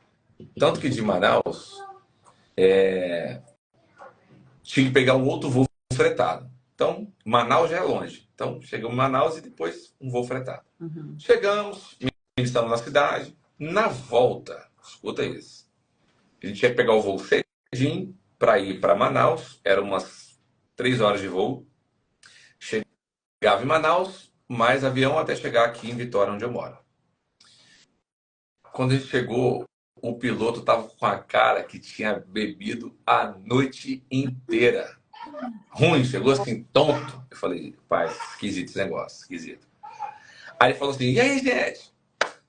tinha que pegar um outro voo fretado. Então, Manaus já é longe. Então, chegamos em Manaus e depois um voo fretado. Chegamos, estamos na cidade. Na volta, escuta isso. A gente ia pegar o voo cedinho para ir para Manaus. Eram umas 3 horas de voo. Chegava em Manaus, mais avião até chegar aqui em Vitória, onde eu moro. Quando a gente chegou, o piloto estava com a cara que tinha bebido a noite inteira. Ruim, chegou assim, tonto. Eu falei, pai, esquisito esse negócio, esquisito. Aí ele falou assim, e aí, gente?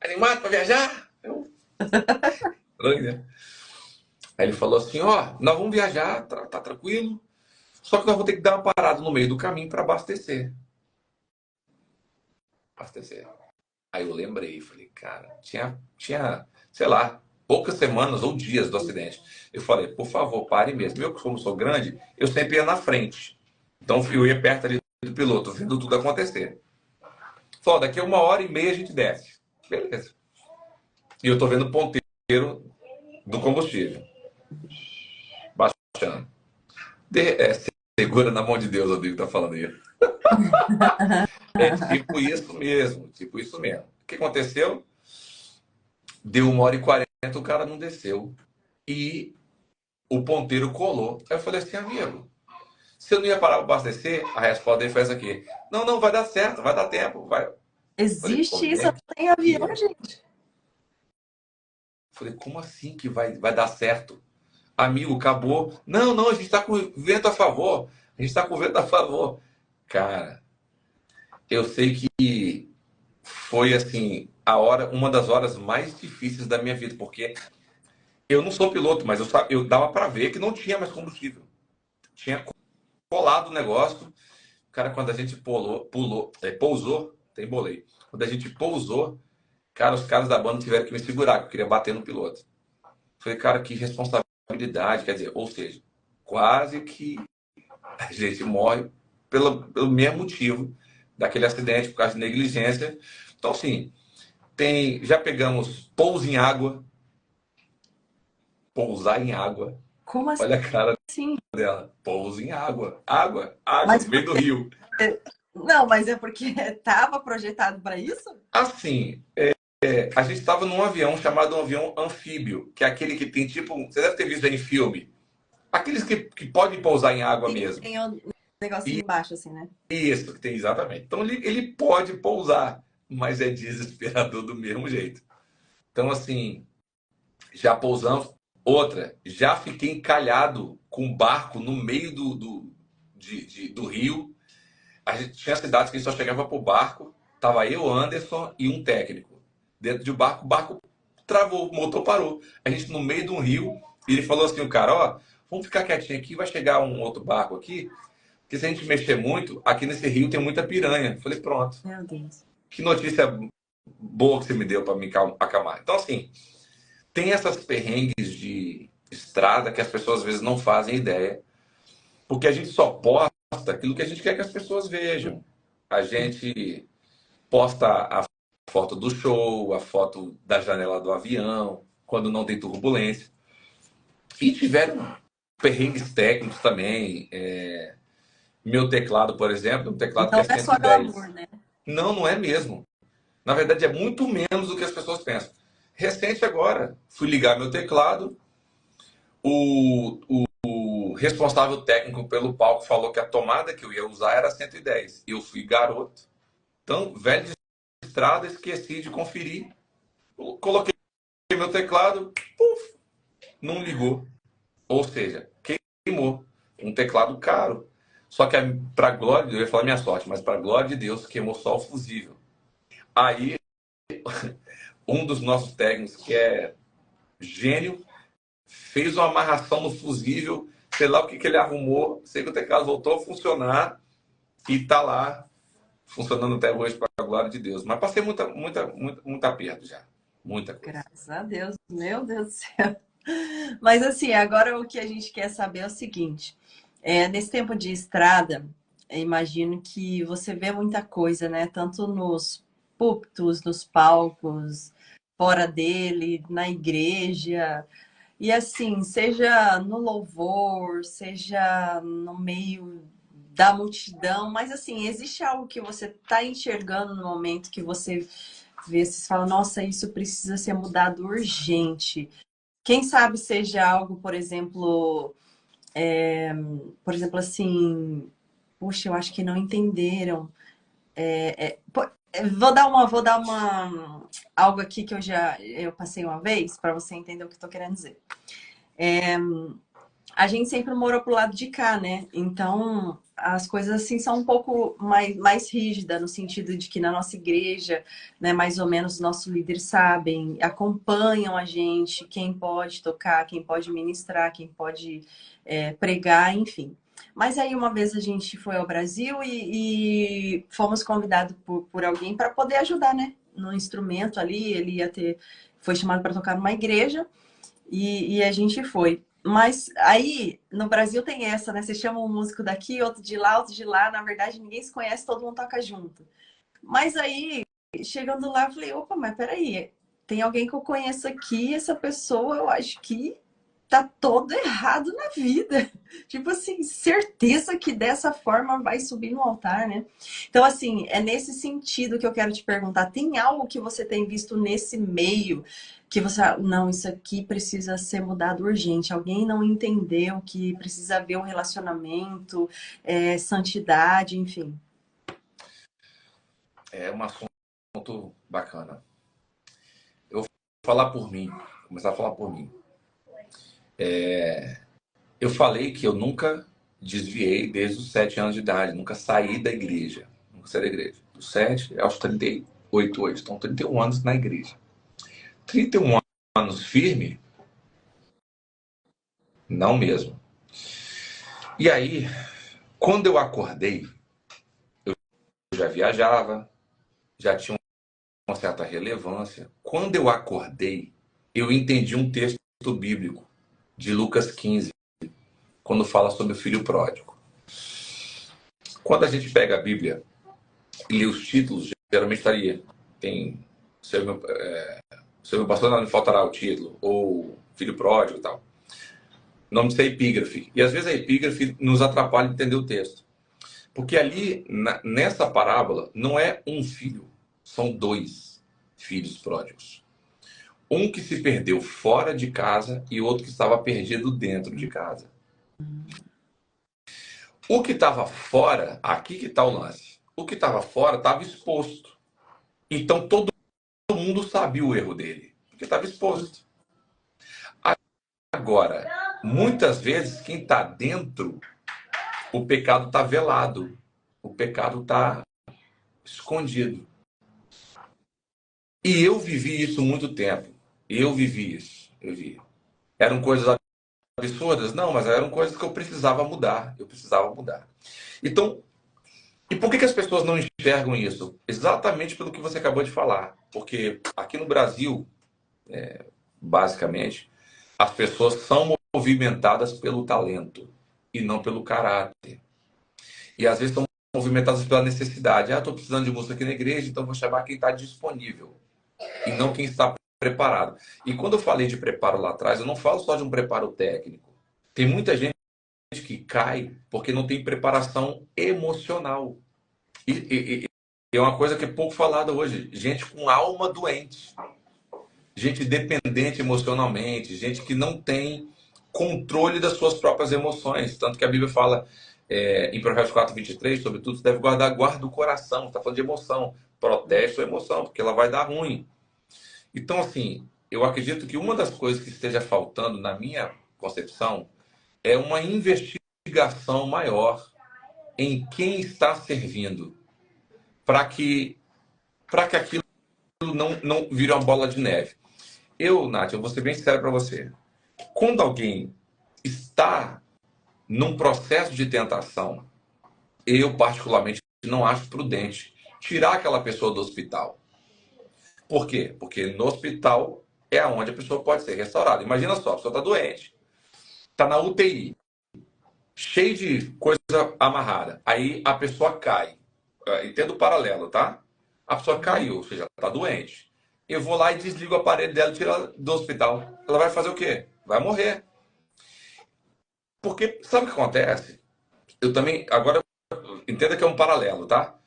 Animado para viajar? Aí ele falou assim, ó, nós vamos viajar, tá tranquilo. Só que nós vamos ter que dar uma parada no meio do caminho para abastecer. Abastecer. Aí eu lembrei, falei, cara, tinha, sei lá, poucas semanas ou dias do acidente. Eu falei, por favor, pare mesmo. Eu, como sou grande, eu sempre ia na frente. Então eu ia perto ali do piloto, vendo tudo acontecer. Falou, daqui a 1h30 a gente desce. Beleza. E eu tô vendo o ponteiro do combustível baixando. Segura na mão de Deus, o Rodrigo tá falando aí. É tipo isso mesmo, tipo isso mesmo. O que aconteceu? Deu 1h40, o cara não desceu. E o ponteiro colou. Aí eu falei assim, amigo, se eu não ia parar para abastecer, a resposta dele foi essa aqui. Não, não, vai dar certo, vai dar tempo. Vai. Falei, pô, Existe isso? nem Eu não tenho avião, aqui. gente. Falei, como assim que vai dar certo? Amigo, acabou. Não, não, a gente está com vento a favor. A gente está com vento a favor. Cara, eu sei que foi assim uma das horas mais difíceis da minha vida, porque eu não sou piloto, mas eu dava para ver que não tinha mais combustível. Tinha colado o negócio. Cara, quando a gente pousou, tem bolei. Quando a gente pousou, cara, os caras da banda tiveram que me segurar, que eu queria bater no piloto. Falei, cara, que responsabilidade, quer dizer, ou seja, quase que a gente morre pelo mesmo motivo daquele acidente, por causa de negligência. Então, assim, já pegamos pouso em água, pousar em água. Como Olha a cara assim? dela, pouso em água, água, água, Mas no meio por do quê? rio. Não, mas é porque estava projetado para isso? Assim, a gente estava num avião chamado um avião anfíbio, que é aquele que tem tipo. Você deve ter visto em filme. Aqueles que podem pousar em água Sim, mesmo. tem o negocinho E embaixo, assim, né? isso, que tem exatamente. Então ele pode pousar, mas é desesperador do mesmo jeito. Então, assim, já pousamos. Outra, já fiquei encalhado com um barco no meio do rio. A gente tinha cidades que a gente só chegava pro barco, tava eu, Anderson e um técnico. Dentro do barco, o barco travou, o motor parou. A gente no meio de um rio, e ele falou assim, o cara, ó, vamos ficar quietinho aqui, vai chegar um outro barco aqui, porque se a gente mexer muito, aqui nesse rio tem muita piranha. Falei, pronto. Meu Deus. Que notícia boa que você me deu para me acalmar. Então, assim, tem essas perrengues de estrada que as pessoas às vezes não fazem ideia, porque a gente só posta aquilo que a gente quer que as pessoas vejam. A gente posta a foto do show, a foto da janela do avião, quando não tem turbulência. E tiveram perrengues técnicos também. Meu teclado, por exemplo, um teclado que Não é é só 110. glamour, né? Não, não é mesmo. Na verdade, é muito menos do que as pessoas pensam. Recente agora, fui ligar meu teclado, o responsável técnico pelo palco falou que a tomada que eu ia usar era 110. Eu fui garoto. Então, velho de estrada, esqueci de conferir. Coloquei meu teclado, puf, não ligou. Ou seja, queimou. Um teclado caro. Só que, para glória de Deus, eu ia falar minha sorte, mas para glória de Deus, queimou só o fusível. Aí, um dos nossos técnicos, que é gênio, fez uma amarração no fusível, sei lá o que ele arrumou, sei que o teclado voltou a funcionar e está lá, funcionando até hoje, para a glória de Deus. Mas passei muito aperto já. Muita coisa. Graças a Deus. Meu Deus do céu. Mas assim, agora o que a gente quer saber é o seguinte. Nesse tempo de estrada, eu imagino que você vê muita coisa, né? Tanto nos púlpitos, nos palcos, fora dele, na igreja. E assim, seja no louvor, seja no meio da multidão, mas assim, existe algo que você está enxergando no momento que você vê, você fala, nossa, isso precisa ser mudado urgente. Quem sabe seja algo, por exemplo, assim, puxa, eu acho que não entenderam. Vou dar uma algo aqui que eu passei uma vez para você entender o que eu tô querendo dizer. A gente sempre morou pro lado de cá, né? Então, as coisas assim são um pouco mais rígidas, no sentido de que na nossa igreja, né, mais ou menos, os nossos líderes sabem, acompanham a gente, quem pode tocar, quem pode ministrar, quem pode pregar, enfim. Mas aí uma vez a gente foi ao Brasil e fomos convidados por alguém para poder ajudar, né? No instrumento ali, ele ia ter, foi chamado para tocar numa igreja e a gente foi. Mas aí no Brasil tem essa, né? Você chama um músico daqui, outro de lá, outro de lá. Na verdade, ninguém se conhece, todo mundo toca junto. Mas aí, chegando lá, eu falei, opa, mas peraí, tem alguém que eu conheço aqui, essa pessoa eu acho que tá todo errado na vida. Tipo assim, certeza que dessa forma vai subir no altar, né? Então, assim, é nesse sentido que eu quero te perguntar: tem algo que você tem visto nesse meio que você, não, isso aqui precisa ser mudado urgente. Alguém não entendeu que precisa ver o relacionamento, santidade, enfim. É um assunto bacana. Eu vou falar por mim, começar a falar por mim. Eu falei que eu nunca desviei desde os 7 anos de idade, nunca saí da igreja. Nunca saí da igreja. Dos 7 aos 38 hoje. Estão 31 anos na igreja. 31 anos firme? Não mesmo. E aí, quando eu acordei, eu já viajava, já tinha uma certa relevância. Quando eu acordei, eu entendi um texto bíblico de Lucas 15, quando fala sobre o filho pródigo. Quando a gente pega a Bíblia e lê os títulos, geralmente estaria, tem seu meu pastor não me faltará o título, ou filho pródigo e tal. O nome disso é epígrafe. E às vezes a epígrafe nos atrapalha entender o texto. Porque ali, nessa parábola, não é um filho, são 2 filhos pródigos. Um que se perdeu fora de casa e outro que estava perdido dentro de casa. O que estava fora, aqui que está o lance. O que estava fora estava exposto. Então todo mundo sabia o erro dele, porque estava exposto. Agora, muitas vezes quem está dentro, o pecado está velado. O pecado está escondido. E eu vivi isso muito tempo. Eu vivi isso. Eu vi. Eram coisas absurdas? Não, mas eram coisas que eu precisava mudar. Eu precisava mudar. Então, e por que as pessoas não enxergam isso? Exatamente pelo que você acabou de falar. Porque aqui no Brasil, basicamente, as pessoas são movimentadas pelo talento e não pelo caráter. E às vezes são movimentadas pela necessidade. Ah, estou precisando de música aqui na igreja, então vou chamar quem está disponível e não quem está preparado. E quando eu falei de preparo lá atrás, eu não falo só de um preparo técnico. Tem muita gente que cai porque não tem preparação emocional. E é uma coisa que é pouco falada hoje. Gente com alma doente. Gente dependente emocionalmente. Gente que não tem controle das suas próprias emoções. Tanto que a Bíblia fala em Provérbios 4:23, sobretudo, você deve guarda o coração. Está falando de emoção. Protege sua emoção, porque ela vai dar ruim. Então, assim, eu acredito que uma das coisas que esteja faltando, na minha concepção, é uma investigação maior em quem está servindo, para que aquilo não vire uma bola de neve. Nath, eu vou ser bem sincero para você. Quando alguém está num processo de tentação, eu particularmente não acho prudente tirar aquela pessoa do hospital. Por quê? Porque no hospital é onde a pessoa pode ser restaurada. Imagina só, a pessoa está doente, está na UTI, cheio de coisa amarrada. Aí a pessoa cai. Entendo o paralelo, tá? A pessoa caiu, ou seja, está doente. Eu vou lá e desligo o aparelho dela e tiro ela do hospital. Ela vai fazer o quê? Vai morrer. Porque, sabe o que acontece? Eu também, agora, entenda que é um paralelo, tá?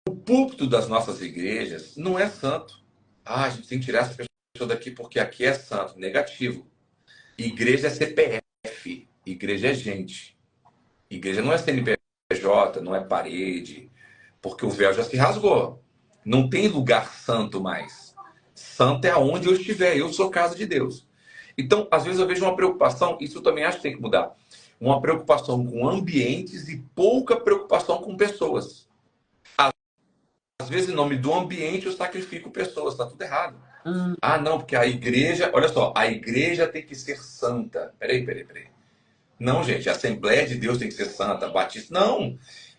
O púlpito das nossas igrejas não é santo. Ah, a gente tem que tirar essa pessoa daqui porque aqui é santo. Negativo. Igreja é CPF. Igreja é gente. Igreja não é CNPJ, não é parede. Porque o véu já se rasgou. Não tem lugar santo mais. Santo é aonde eu estiver. Eu sou casa de Deus. Então, às vezes eu vejo uma preocupação, isso eu também acho que tem que mudar. Uma preocupação com ambientes e pouca preocupação com pessoas. Às vezes, em nome do ambiente, eu sacrifico pessoas. Está tudo errado. Ah, não, porque a igreja... Olha só, a igreja tem que ser santa. Peraí. Não, gente, a Assembleia de Deus tem que ser santa, batista. Não,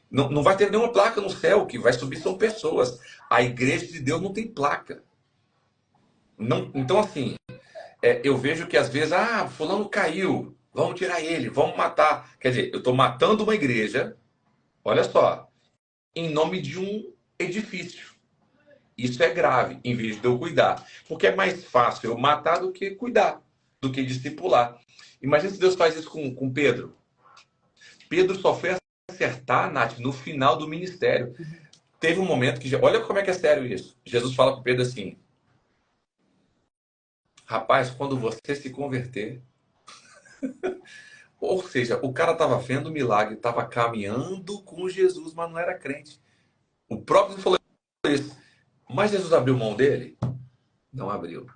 não vai ter nenhuma placa no céu, o que vai subir são pessoas. A igreja de Deus não tem placa. Não, então, assim, eu vejo que às vezes, fulano caiu, vamos tirar ele, vamos matar. Quer dizer, eu estou matando uma igreja, olha só, em nome de um edifício. Isso é grave, em vez de eu cuidar. Porque é mais fácil eu matar do que cuidar, do que discipular. Imagina se Deus faz isso com Pedro. Pedro só foi acertar, Nath, no final do ministério. Teve um momento que... Olha como é que é sério isso. Jesus fala para Pedro assim: rapaz, quando você se converter... Ou seja, o cara estava vendo o milagre, estava caminhando com Jesus, mas não era crente. O próprio Jesus falou isso. Mas Jesus abriu mão dele? Não abriu.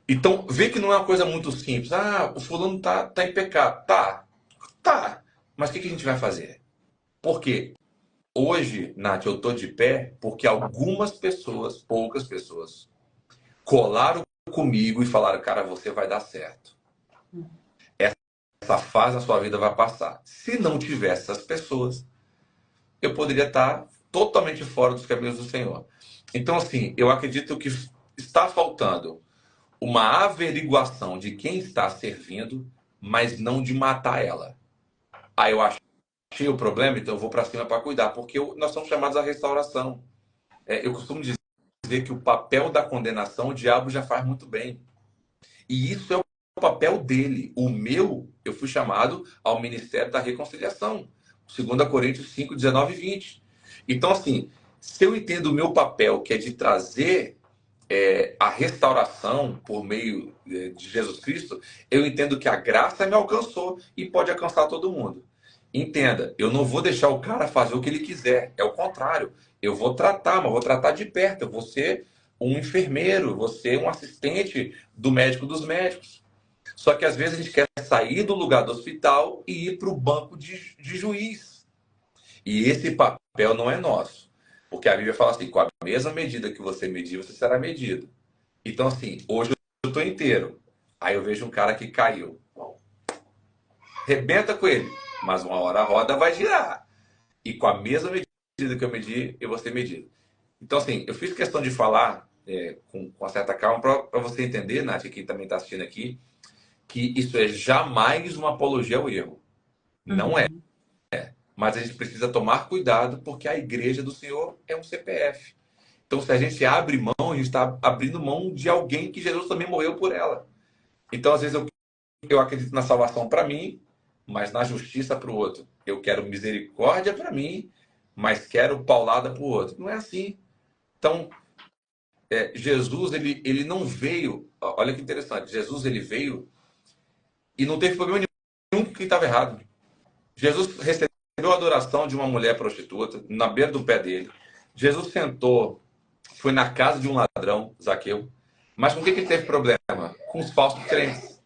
Então, vê que não é uma coisa muito simples. O fulano tá em pecado. Tá. Mas o que a gente vai fazer? Porque hoje, Nath, eu tô de pé porque algumas pessoas, poucas pessoas, colaram comigo e falaram: cara, você vai dar certo. Essa fase na sua vida vai passar. Se não tivesse essas pessoas, eu poderia estar totalmente fora dos caminhos do Senhor. Então, assim, eu acredito que está faltando uma averiguação de quem está servindo, mas não de matar ela. Eu achei o problema, então eu vou para cima para cuidar, porque nós somos chamados à restauração. Eu costumo dizer que o papel da condenação o diabo já faz muito bem. E isso é o papel dele. O meu, eu fui chamado ao ministério da reconciliação. 2 Coríntios 5, 19 e 20. Então, assim, se eu entendo o meu papel, que é de trazer a restauração por meio de Jesus Cristo, eu entendo que a graça me alcançou e pode alcançar todo mundo. Entenda, eu não vou deixar o cara fazer o que ele quiser. É o contrário. Eu vou tratar, mas vou tratar de perto. Eu vou ser um enfermeiro, vou ser um assistente do médico dos médicos. Só que às vezes a gente quer sair do lugar do hospital e ir para o banco de juiz. E esse papel não é nosso. Porque a Bíblia fala assim: com a mesma medida que você medir, você será medido. Então, assim, hoje eu estou inteiro. Aí eu vejo um cara que caiu. Rebenta com ele. Mas uma hora a roda vai girar. E com a mesma medida que eu medi, eu vou ser medido. Então, assim, eu fiz questão de falar com uma certa calma para você entender, Nath, que também está assistindo aqui, que isso é jamais uma apologia ao erro. Não é. Mas a gente precisa tomar cuidado porque a igreja do Senhor é um CPF. Então, se a gente abre mão, a gente está abrindo mão de alguém que Jesus também morreu por ela. Então, às vezes, eu acredito na salvação para mim, mas na justiça para o outro. Eu quero misericórdia para mim, mas quero paulada para o outro. Não é assim. Então, Jesus, ele não veio... Olha que interessante. Jesus, ele veio e não teve problema nenhum com quem estava errado. Jesus recebeu a adoração de uma mulher prostituta na beira do pé dele. Jesus sentou, foi na casa de um ladrão, Zaqueu. Mas com o que ele teve problema? Com os falsos crentes.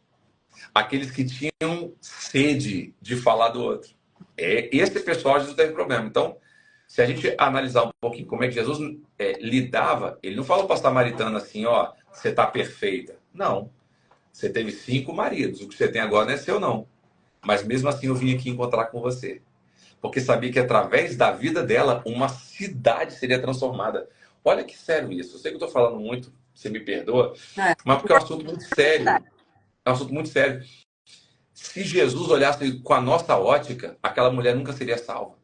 Aqueles que tinham sede de falar do outro. Esse pessoal Jesus teve problema. Então, se a gente analisar um pouquinho como é que Jesus lidava, ele não falou para a samaritana assim: ó, você está perfeita. Não. Você teve 5 maridos. O que você tem agora não é seu, não. Mas mesmo assim eu vim aqui encontrar com você. Porque sabia que através da vida dela, uma cidade seria transformada. Olha que sério isso. Eu sei que eu estou falando muito, você me perdoa, mas porque é um assunto muito sério. É um assunto muito sério. Se Jesus olhasse com a nossa ótica, aquela mulher nunca seria salva.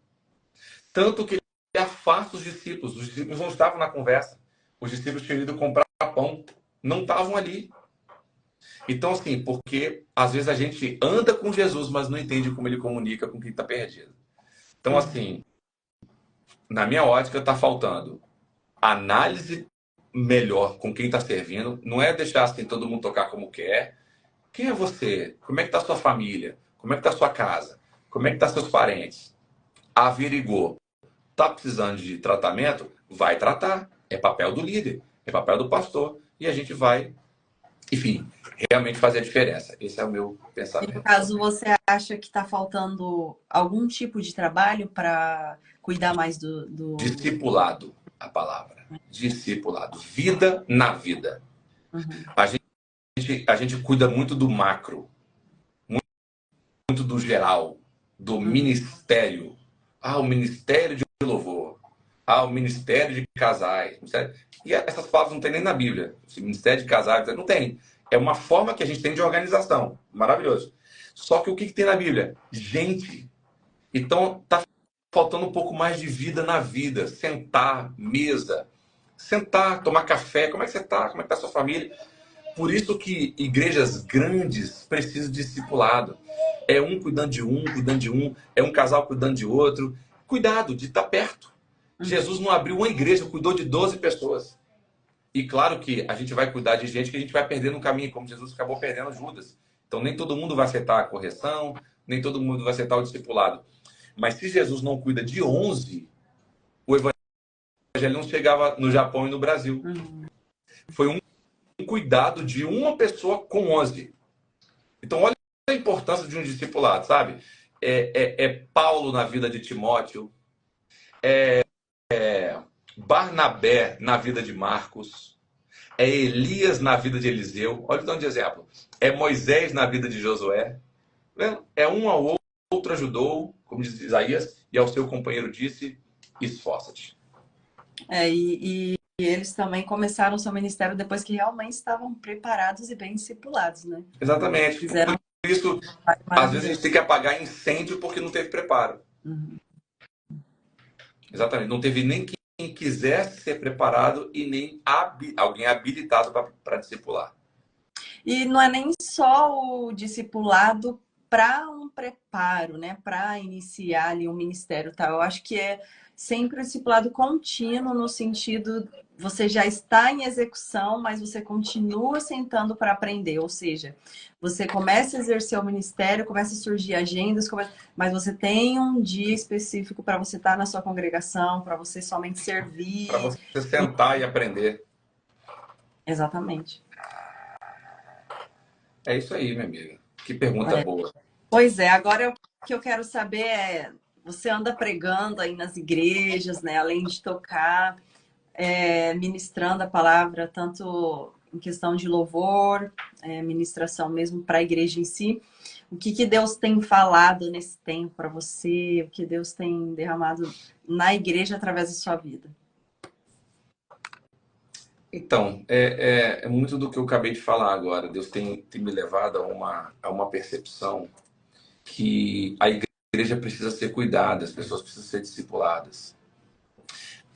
Tanto que ele afasta os discípulos. Os discípulos não estavam na conversa. Os discípulos tinham ido comprar pão. Não estavam ali. Então, assim, porque às vezes a gente anda com Jesus, mas não entende como ele comunica com quem está perdido. Então, assim, na minha ótica, está faltando análise melhor com quem está servindo. Não é deixar assim todo mundo tocar como quer. Quem é você? Como é que está sua família? Como é que está sua casa? Como é que está seus parentes? Averigou. Está precisando de tratamento? Vai tratar. É papel do líder, é papel do pastor. E a gente vai, enfim, realmente fazer a diferença. Esse é o meu E pensamento. no caso, você acha que está faltando algum tipo de trabalho para cuidar mais do... Discipulado, a palavra. Discipulado. Vida na vida. Uhum. A gente cuida muito do macro. muito do geral, do ministério. Ah, o ministério de louvor. Ah, o ministério de casais. E essas palavras não tem nem na Bíblia. Esse ministério de casais não tem. É uma forma que a gente tem de organização. Maravilhoso. Só que o que tem na Bíblia? Gente. Então, tá faltando um pouco mais de vida na vida. Sentar, mesa. Sentar, tomar café. Como é que você está? Como é que está a sua família? Por isso que igrejas grandes precisam de discipulado. É um cuidando de um, cuidando de um. É um casal cuidando de outro. Cuidado de estar perto. Jesus não abriu uma igreja, cuidou de 12 pessoas. E claro que a gente vai cuidar de gente que a gente vai perder no caminho, como Jesus acabou perdendo Judas. Então nem todo mundo vai aceitar a correção, nem todo mundo vai aceitar o discipulado. Mas se Jesus não cuida de 11, o evangelho não chegava no Japão e no Brasil. Foi um cuidado de uma pessoa com 11. Então olha a importância de um discipulado, sabe? É Paulo na vida de Timóteo, Barnabé na vida de Marcos, é Elias na vida de Eliseu, olha o tanto de exemplo, é Moisés na vida de Josué, é um ao outro ajudou, como diz Isaías, e ao seu companheiro disse, esforça-te. E eles também começaram o seu ministério depois que realmente estavam preparados e bem discipulados, né? Exatamente. Fizeram por isso, às vezes a gente tem que apagar incêndio porque não teve preparo. Exatamente. Não teve nem quem quisesse ser preparado e nem alguém habilitado para discipular. E não é nem só o discipulado para um preparo, né? Para iniciar ali um ministério, tá? Eu acho que é sempre o discipulado contínuo no sentido você já está em execução, mas você continua sentando para aprender, ou seja, você começa a exercer o ministério, começa a surgir agendas, mas você tem um dia específico para você estar na sua congregação, para você somente servir. Para você sentar e aprender. Exatamente. É isso aí, minha amiga. Que pergunta boa. Pois é, agora o que eu quero saber é, você anda pregando aí nas igrejas, né? Além de tocar, ministrando a palavra, tanto em questão de louvor, ministração mesmo para a igreja em si. O que Deus tem falado nesse tempo para você? O que Deus tem derramado na igreja através da sua vida? Então, é muito do que eu acabei de falar agora. Deus tem me levado a uma percepção que a igreja precisa ser cuidada, as pessoas precisam ser discipuladas.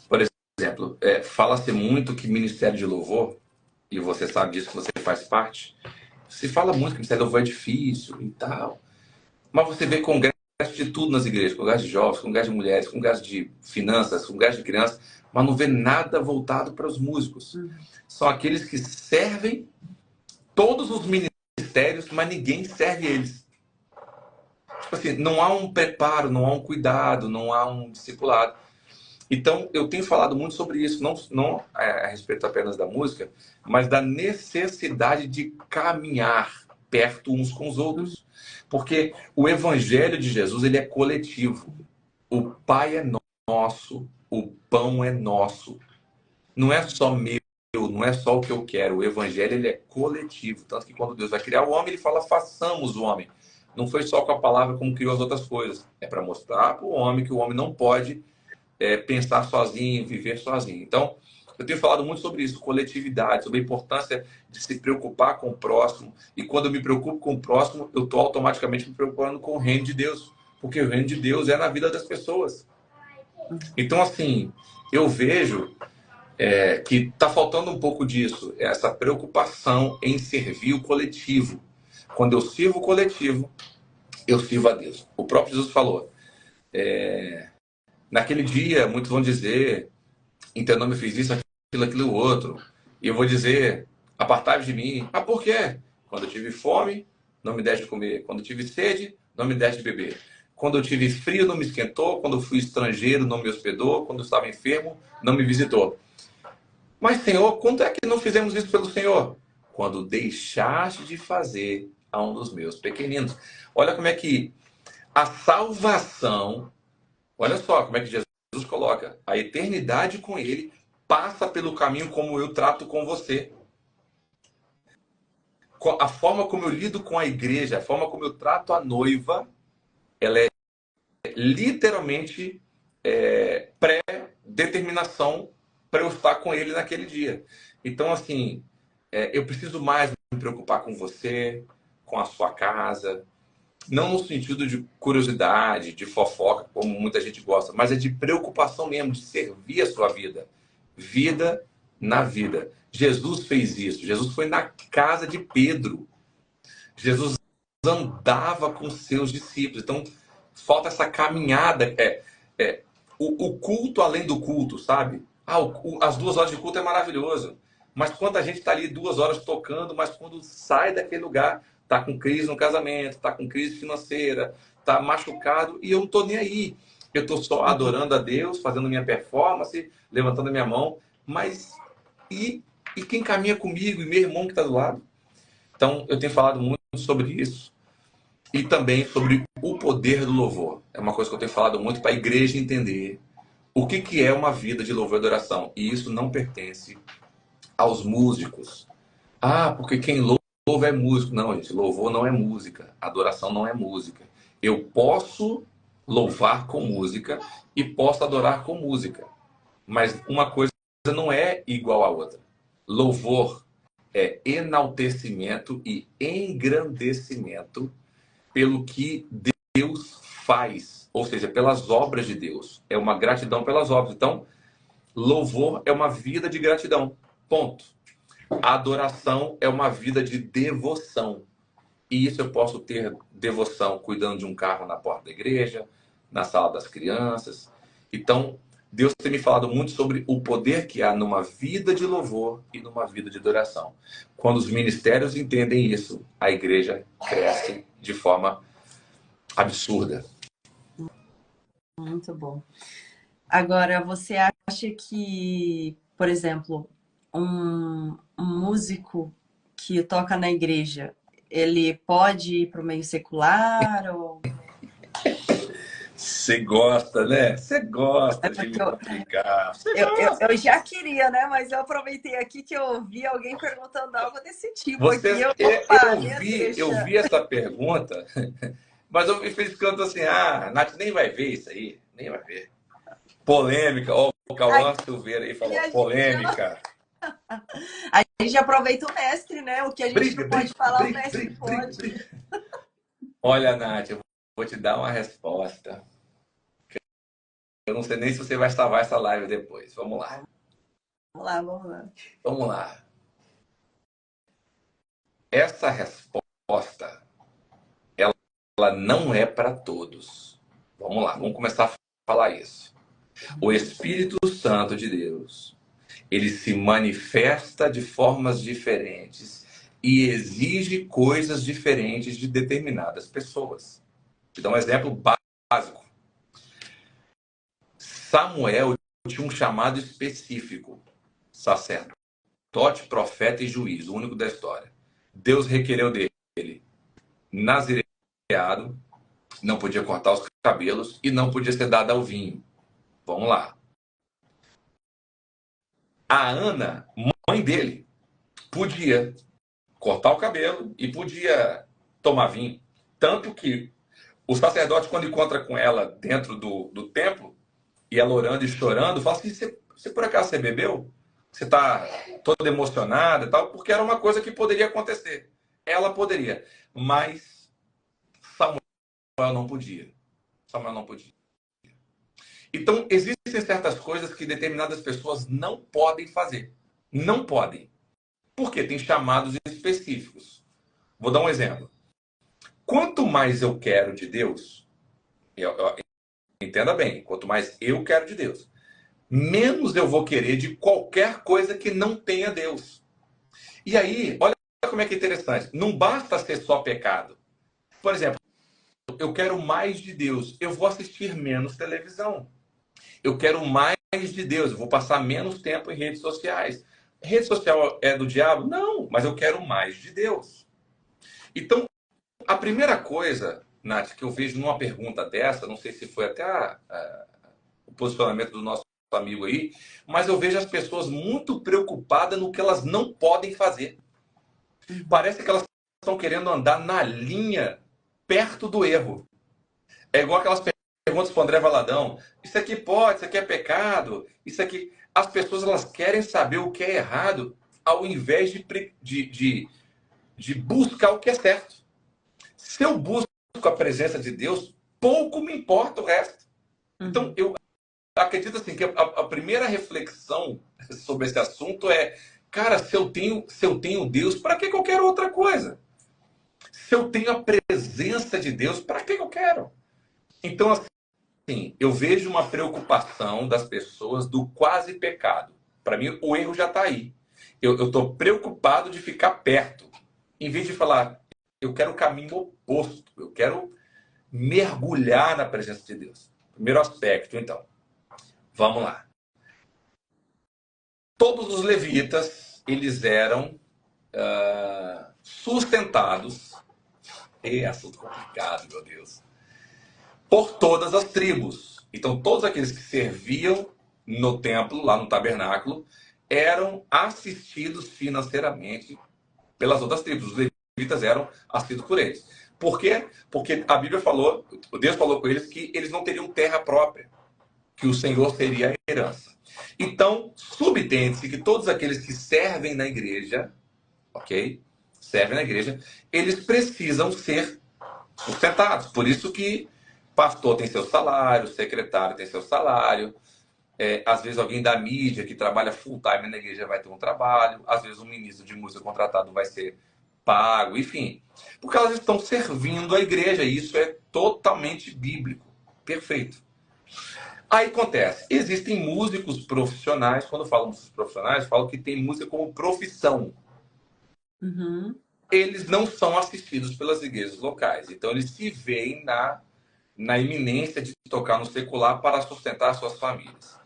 Por exemplo, fala-se muito que ministério de louvor, e você sabe disso, que você faz parte, se fala muito que ministério de louvor é difícil e tal, mas você vê congresso de tudo nas igrejas, congresso de jovens, congresso de mulheres, congresso de finanças, congresso de crianças, mas não vê nada voltado para os músicos. São aqueles que servem todos os ministérios, mas ninguém serve eles. Tipo assim, não há um preparo, não há um cuidado, não há um discipulado. Então, eu tenho falado muito sobre isso, não a respeito apenas da música, mas da necessidade de caminhar perto uns com os outros. Porque o evangelho de Jesus, ele é coletivo. O Pai é nosso, o pão é nosso. Não é só meu, não é só o que eu quero. O evangelho, ele é coletivo. Tanto que quando Deus vai criar o homem, ele fala, façamos o homem. Não foi só com a palavra como criou as outras coisas. É para mostrar para o homem que o homem não pode pensar sozinho, viver sozinho. Então, eu tenho falado muito sobre isso, coletividade, sobre a importância de se preocupar com o próximo. E quando eu me preocupo com o próximo, eu estou automaticamente me preocupando com o reino de Deus. Porque o reino de Deus é na vida das pessoas. Então, assim, eu vejo que está faltando um pouco disso, essa preocupação em servir o coletivo. Quando eu sirvo o coletivo, eu sirvo a Deus. O próprio Jesus falou, naquele dia, muitos vão dizer, em teu nome eu fiz isso, aquilo, outro. E eu vou dizer, apartai-vos de mim. Ah, por quê? Quando eu tive fome, não me deste de comer. Quando eu tive sede, não me deste de beber. Quando eu tive frio, não me esquentou. Quando eu fui estrangeiro, não me hospedou. Quando eu estava enfermo, não me visitou. Mas, Senhor, quando é que não fizemos isso pelo Senhor? Quando deixaste de fazer a um dos meus pequeninos. Olha como é que a salvação, olha só como é que Jesus coloca, a eternidade com ele passa pelo caminho como eu trato com você. a forma como eu lido com a igreja, a forma como eu trato a noiva, ela é literalmente pré-determinação para eu estar com ele naquele dia. Então, assim, eu preciso mais me preocupar com você, com a sua casa, não no sentido de curiosidade, de fofoca, como muita gente gosta, mas é de preocupação mesmo, de servir a sua vida. Vida na vida. Jesus fez isso. Jesus foi na casa de Pedro. Jesus andava com seus discípulos. Então, falta essa caminhada. O culto além do culto, sabe? As 2 horas de culto é maravilhoso. Mas quanta gente está ali 2 horas tocando, mas quando sai daquele lugar, tá com crise no casamento, tá com crise financeira, tá machucado, e eu não tô nem aí. Eu tô só adorando a Deus, fazendo minha performance, levantando a minha mão, mas e quem caminha comigo, e meu irmão que está do lado? Então, eu tenho falado muito sobre isso. E também sobre o poder do louvor. É uma coisa que eu tenho falado muito para a igreja entender o que é uma vida de louvor e adoração. E isso não pertence aos músicos. Ah, porque quem louva é músico. Não, gente, louvor não é música. Adoração não é música. Eu posso louvar com música e posso adorar com música. Mas uma coisa não é igual à outra. Louvor é enaltecimento e engrandecimento pelo que Deus faz, ou seja, pelas obras de Deus. É uma gratidão pelas obras. Então, louvor é uma vida de gratidão. Ponto. A adoração é uma vida de devoção. E isso eu posso ter devoção cuidando de um carro na porta da igreja, na sala das crianças. Então, Deus tem me falado muito sobre o poder que há numa vida de louvor e numa vida de adoração. Quando os ministérios entendem isso, a igreja cresce de forma absurda. Muito bom. Agora, você acha que, por exemplo, um músico que toca na igreja, ele pode ir para o meio secular? Ou... Você gosta, né? Você gosta de me complicar. Eu já queria, né? Mas eu aproveitei aqui que eu ouvi alguém perguntando algo desse tipo aqui. Eu vi essa pergunta, mas eu me fiz ficando assim, a Nath nem vai ver isso aí, nem vai ver. Polêmica, ó, o Cauã Silveira aí falou, polêmica. A gente aproveita o mestre, né? O que a gente não pode falar, o mestre pode. Olha, Nath, eu vou te dar uma resposta. Eu não sei nem se você vai salvar essa live depois. Vamos lá. Vamos lá. Essa resposta, ela não é para todos. Vamos lá, vamos começar a falar isso. O Espírito Santo de Deus, ele se manifesta de formas diferentes e exige coisas diferentes de determinadas pessoas. Vou dar um exemplo básico. Samuel tinha um chamado específico: sacerdote, profeta e juiz, o único da história. Deus requereu dele nazireado, não podia cortar os cabelos e não podia ser dado ao vinho. Vamos lá. A Ana, mãe dele, podia cortar o cabelo e podia tomar vinho. Tanto que o sacerdote, quando encontra com ela dentro do templo, e ela orando e chorando, fala assim, você por acaso você bebeu? Você está toda emocionada e tal? Porque era uma coisa que poderia acontecer. Ela poderia, mas Samuel não podia. Samuel não podia. Então, existem certas coisas que determinadas pessoas não podem fazer. Não podem. Por quê? Tem chamados específicos. Vou dar um exemplo. Quanto mais eu quero de Deus, entenda bem, quanto mais eu quero de Deus, menos eu vou querer de qualquer coisa que não tenha Deus. E aí, olha como é que é interessante. Não basta ser só pecado. Por exemplo, eu quero mais de Deus, eu vou assistir menos televisão. Eu quero mais de Deus, eu vou passar menos tempo em redes sociais. Rede social é do diabo? Não, mas eu quero mais de Deus. Então, a primeira coisa, Nath, que eu vejo numa pergunta dessa, não sei se foi até o posicionamento do nosso amigo aí, mas eu vejo as pessoas muito preocupadas no que elas não podem fazer. Parece que elas estão querendo andar na linha perto do erro. É igual aquelas perguntas para o André Valadão. Isso aqui pode, isso aqui é pecado, isso aqui... As pessoas elas querem saber o que é errado ao invés de buscar o que é certo. Se eu busco a presença de Deus, pouco me importa o resto. Então, eu acredito assim, que a primeira reflexão sobre esse assunto é, cara, se eu tenho Deus, para que eu quero outra coisa? Se eu tenho a presença de Deus, para que eu quero? Então, assim, eu vejo uma preocupação das pessoas do quase pecado. Para mim, o erro já está aí. Eu estou preocupado de ficar perto, em vez de falar, eu quero o caminho oposto, eu quero mergulhar na presença de Deus. Primeiro aspecto, então. Vamos lá. Todos os levitas, eles eram sustentados, é assunto complicado, meu Deus, por todas as tribos. Então, todos aqueles que serviam no templo, lá no tabernáculo, eram assistidos financeiramente pelas outras tribos. Os levitas eram assistidos por eles. Por quê? Porque a Bíblia falou, Deus falou com eles que eles não teriam terra própria, que o Senhor seria a herança. Então, subtende-se que todos aqueles que servem na igreja, ok? Servem na igreja, eles precisam ser sustentados. Por isso que pastor tem seu salário, secretário tem seu salário, às vezes alguém da mídia que trabalha full time na igreja vai ter um trabalho, às vezes um ministro de música contratado vai ser pago, enfim. Porque elas estão servindo a igreja, e isso é totalmente bíblico. Perfeito. Aí acontece, existem músicos profissionais, quando falamos dos profissionais, falo que tem música como profissão. Eles não são assistidos pelas igrejas locais, então eles se veem na iminência de tocar no secular para sustentar suas famílias.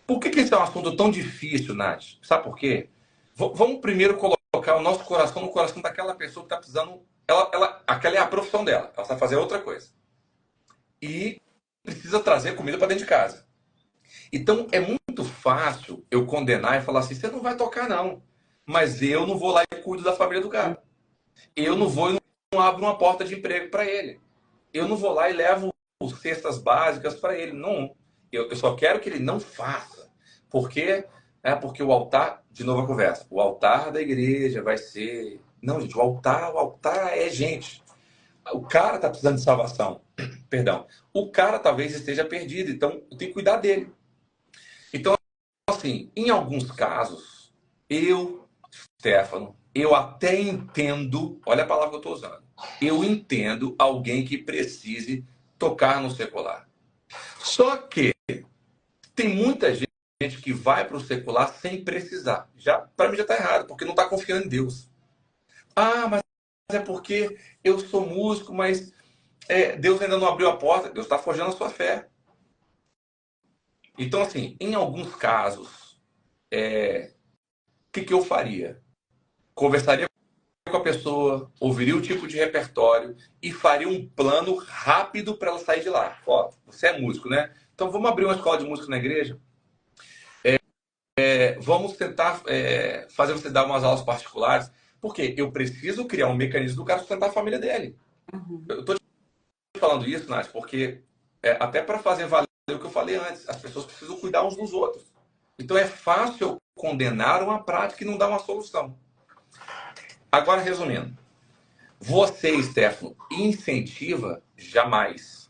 Por que esse é um assunto tão difícil, Nath? Sabe por quê? Vamos primeiro colocar o nosso coração no coração daquela pessoa que está precisando. Aquela é a profissão dela, ela vai fazer outra coisa. E precisa trazer comida para dentro de casa. Então é muito fácil eu condenar e falar assim: você não vai tocar, não. Mas eu não vou lá e cuido da família do cara. Eu não vou e não abro uma porta de emprego para ele. Eu não vou lá e levo cestas básicas para ele. Não. Eu só quero que ele não faça. Por quê? Porque o altar, de novo a conversa, o altar da igreja vai ser... Não, gente, o altar é gente. O cara está precisando de salvação. Perdão. O cara talvez esteja perdido, então eu tenho que cuidar dele. Então, assim, em alguns casos, Stefano, eu até entendo, olha a palavra que eu estou usando, eu entendo alguém que precise tocar no secular. Só que tem muita gente que vai para o secular sem precisar. Para mim já está errado, porque não está confiando em Deus. Ah, mas é porque eu sou músico, mas Deus ainda não abriu a porta. Deus está forjando a sua fé. Então, assim, em alguns casos, o que eu faria? Conversaria com a pessoa, ouviria o tipo de repertório e faria um plano rápido para ela sair de lá. Ó, você é músico, né? Então vamos abrir uma escola de música na igreja. Vamos tentar fazer você dar umas aulas particulares, porque eu preciso criar um mecanismo do cara sustentar a família dele. Eu estou te falando isso, Nath, porque até para fazer valer o que eu falei antes, as pessoas precisam cuidar uns dos outros. Então é fácil eu condenar uma prática e não dar uma solução. Agora, resumindo, você, Stefano, incentiva? Jamais.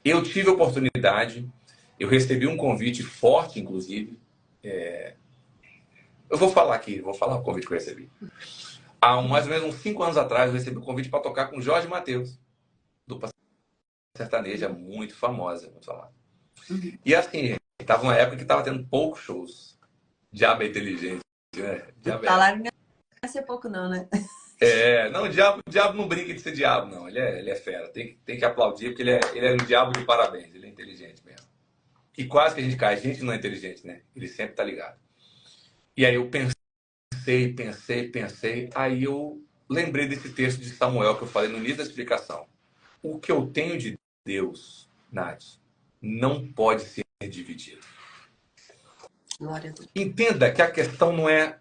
Eu tive a oportunidade, eu recebi um convite forte, inclusive. Eu vou falar aqui, vou falar o convite que eu recebi. Há mais ou menos uns 5 anos atrás, eu recebi um convite para tocar com Jorge Mateus, dupla sertaneja muito famosa, muito famosa. E assim, estava uma época que estava tendo poucos shows. Diabo é inteligente, né? O salário não ia ser pouco, não, né? Não, o diabo não brinca de ser diabo, não. Ele é fera. Tem que aplaudir, porque ele é um diabo de parabéns. Ele é inteligente mesmo. E quase que a gente cai. A gente não é inteligente, né? Ele sempre tá ligado. E aí eu pensei. Aí eu lembrei desse texto de Samuel que eu falei no início da explicação. O que eu tenho de Deus, Nath, não pode ser dividido. Glória a Deus. Entenda que a questão não é,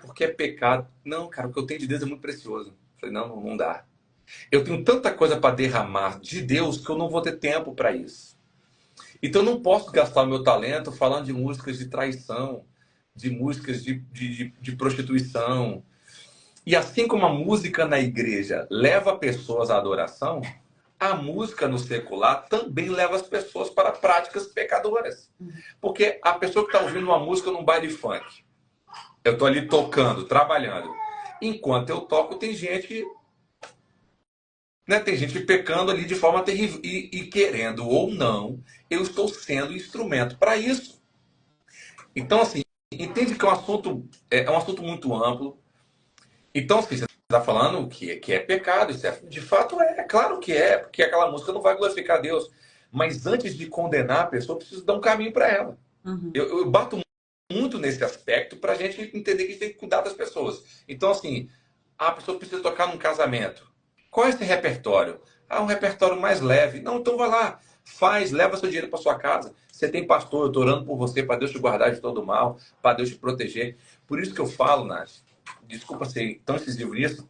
porque é pecado. Não, cara, o que eu tenho de Deus é muito precioso. Eu falei, não dá. Eu tenho tanta coisa para derramar de Deus que eu não vou ter tempo para isso. Então eu não posso gastar o meu talento falando de músicas de traição, de músicas de prostituição. E assim como a música na igreja leva pessoas à adoração, a música no secular também leva as pessoas para práticas pecadoras. Porque a pessoa que está ouvindo uma música num baile funk, eu estou ali tocando, trabalhando. Enquanto eu toco, tem gente, né, tem gente pecando ali de forma terrível. E querendo ou não, eu estou sendo instrumento para isso. Então, assim, entende que é um assunto muito amplo. Então, assim, você está falando que é pecado, isso de fato é claro que é, porque aquela música não vai glorificar a Deus. Mas antes de condenar a pessoa, eu preciso dar um caminho para ela. Uhum. Eu bato muito nesse aspecto para a gente entender que a gente tem que cuidar das pessoas. Então, assim, a pessoa precisa tocar num casamento. Qual é esse repertório? Um repertório mais leve. Não, então vai lá, faz, leva seu dinheiro para sua casa. Você tem pastor, eu estou orando por você, para Deus te guardar de todo mal, para Deus te proteger. Por isso que eu falo, Nath, desculpa ser tão incisivo nisso,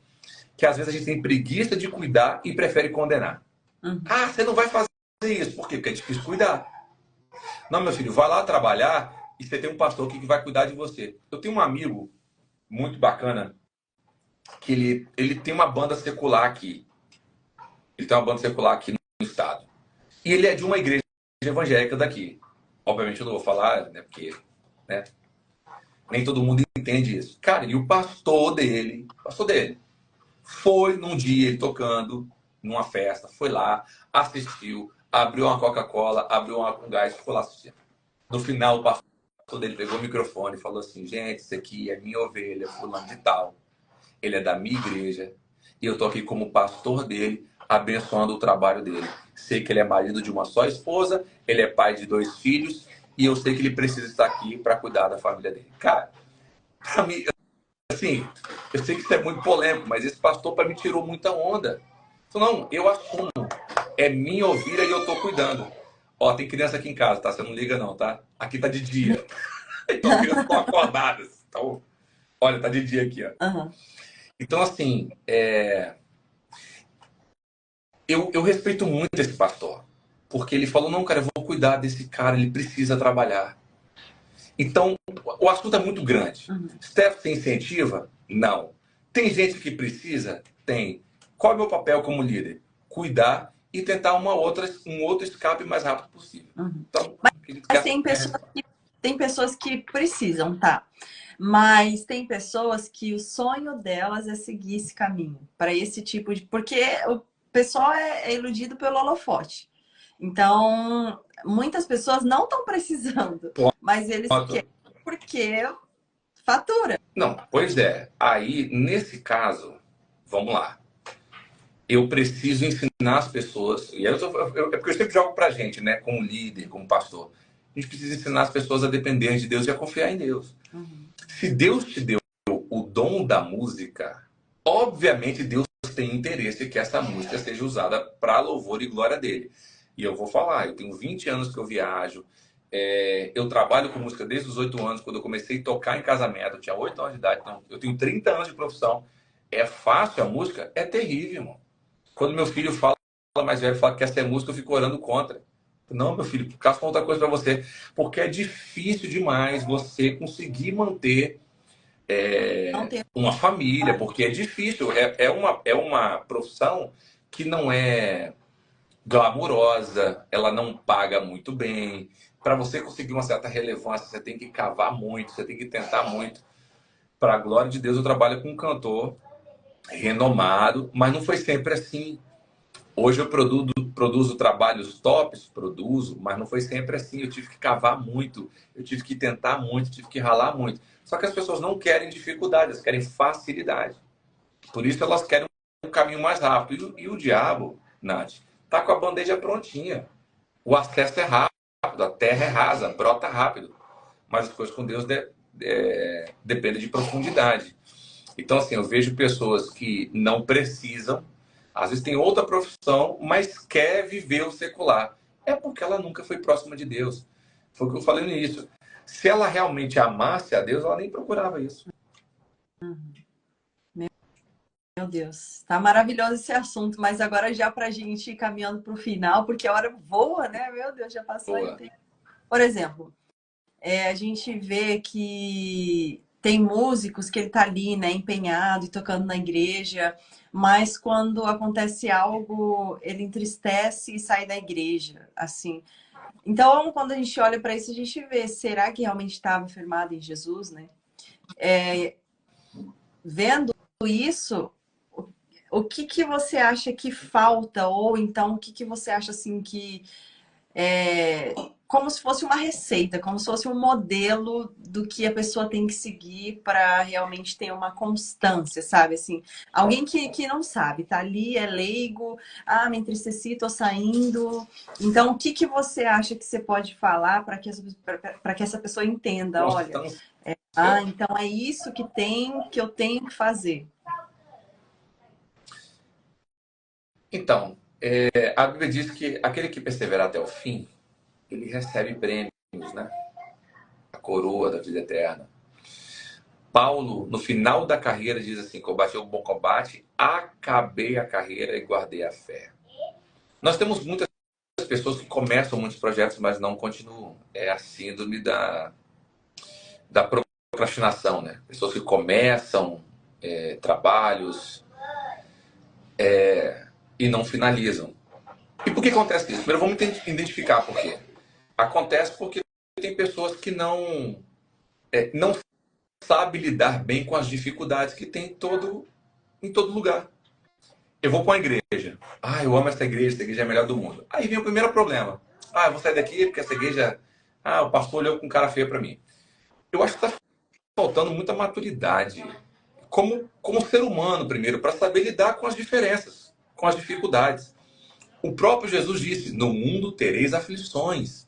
que às vezes a gente tem preguiça de cuidar e prefere condenar. Uhum. Você não vai fazer isso. Por quê? Porque é difícil cuidar. Não, meu filho, vai lá trabalhar e você tem um pastor aqui que vai cuidar de você. Eu tenho um amigo muito bacana que ele tem uma banda secular aqui. Ele tem uma banda secular aqui no estado. E ele é de uma igreja evangélica daqui. Obviamente eu não vou falar, né, porque, né, nem todo mundo entende isso. Cara, e o pastor dele, foi num dia ele tocando numa festa, foi lá, assistiu, abriu uma Coca-Cola, abriu um gás, ficou lá assistindo. No final, o pastor dele pegou o microfone e falou assim: gente, esse aqui é minha ovelha, fulano de tal. Ele é da minha igreja e eu tô aqui como pastor dele, abençoando o trabalho dele. Sei que ele é marido de uma só esposa, ele é pai de 2 filhos e eu sei que ele precisa estar aqui para cuidar da família dele. Cara, pra mim, assim, eu sei que isso é muito polêmico, mas esse pastor para mim tirou muita onda. Falou, não, eu assumo, é minha ovelha e eu tô cuidando. Ó, tem criança aqui em casa, tá? Você não liga não, tá? Aqui tá de dia. Então as crianças estão acordadas. Então, olha, tá de dia aqui, ó. Uhum. Então, assim, eu respeito muito esse pastor. Porque ele falou, não, cara, eu vou cuidar desse cara, ele precisa trabalhar. Então, o assunto é muito grande. Uhum. Steph, você incentiva? Não. Tem gente que precisa? Tem. Qual é o meu papel como líder? Cuidar e tentar um outro escape mais rápido possível. Uhum. Então, Mas tem pessoas que precisam, tá? Mas tem pessoas que o sonho delas é seguir esse caminho, para esse tipo de. Porque o pessoal é iludido pelo holofote. Então, muitas pessoas não estão precisando, mas eles querem porque fatura. Não, pois é. Aí, nesse caso, vamos lá. Eu preciso ensinar as pessoas, e é porque eu sempre jogo pra gente, né, como líder, como pastor. A gente precisa ensinar as pessoas a depender de Deus e a confiar em Deus. Uhum. Se Deus te deu o dom da música, obviamente Deus tem interesse que essa música seja usada para louvor e glória dele. E eu vou falar, eu tenho 20 anos que eu viajo, eu trabalho com música desde os 8 anos, quando eu comecei a tocar em casamento, eu tinha 8 anos de idade, então eu tenho 30 anos de profissão. É fácil a música? É terrível, irmão. Quando meu filho fala, mais velho, fala que quer ser músico, eu fico orando contra. Não, meu filho, caso outra coisa para você. Porque é difícil demais você conseguir manter uma família, porque é difícil. É uma profissão que não é glamurosa, ela não paga muito bem. Para você conseguir uma certa relevância, você tem que cavar muito, você tem que tentar muito. Para a glória de Deus, eu trabalho com um cantor renomado, mas não foi sempre assim. Hoje eu produzo trabalhos tops, produzo, mas não foi sempre assim. Eu tive que cavar muito, eu tive que tentar muito, tive que ralar muito. Só que as pessoas não querem dificuldade, elas querem facilidade. Por isso elas querem um caminho mais rápido. E o diabo, Nath, tá com a bandeja prontinha. O acesso é rápido, a terra é rasa, brota rápido. Mas as coisas com Deus dependem de profundidade. Então, assim, eu vejo pessoas que não precisam, às vezes tem outra profissão, mas quer viver o secular. É porque ela nunca foi próxima de Deus. Foi o que eu falei no início. Se ela realmente amasse a Deus, ela nem procurava isso. Meu Deus, tá maravilhoso esse assunto, mas agora já pra gente ir caminhando pro final, porque a hora voa, né? Meu Deus, já passou aí o Boa. tempo. Por exemplo, a gente vê que tem músicos que ele tá ali, né, empenhado e tocando na igreja, mas quando acontece algo, ele entristece e sai da igreja, assim. Então, quando a gente olha para isso, a gente vê, será que realmente estava firmado em Jesus, né? Vendo isso, o que que você acha que falta? Ou então, o que que você acha assim que como se fosse uma receita, como se fosse um modelo do que a pessoa tem que seguir para realmente ter uma constância, sabe? Assim, alguém que não sabe, tá ali, é leigo, me entristeci, tô saindo. Então, o que que você acha que você pode falar para que essa pessoa entenda? Olha, Constância. então é isso que eu tenho que fazer. Então, a Bíblia diz que aquele que perseverar até o fim, ele recebe prêmios, né? A coroa da vida eterna. Paulo, no final da carreira, diz assim: combati o bom combate, acabei a carreira e guardei a fé. Nós temos muitas pessoas que começam muitos projetos, mas não continuam. É a síndrome da procrastinação, né? Pessoas que começam trabalhos e não finalizam. E por que acontece isso? Primeiro, vamos identificar por quê. Acontece porque tem pessoas que não sabem lidar bem com as dificuldades que tem em todo lugar. Eu vou para uma igreja. Eu amo essa igreja é a melhor do mundo. Aí vem o primeiro problema. Eu vou sair daqui porque essa igreja. O pastor olhou com cara feia para mim. Eu acho que está faltando muita maturidade como ser humano, primeiro, para saber lidar com as diferenças, com as dificuldades. O próprio Jesus disse: no mundo tereis aflições.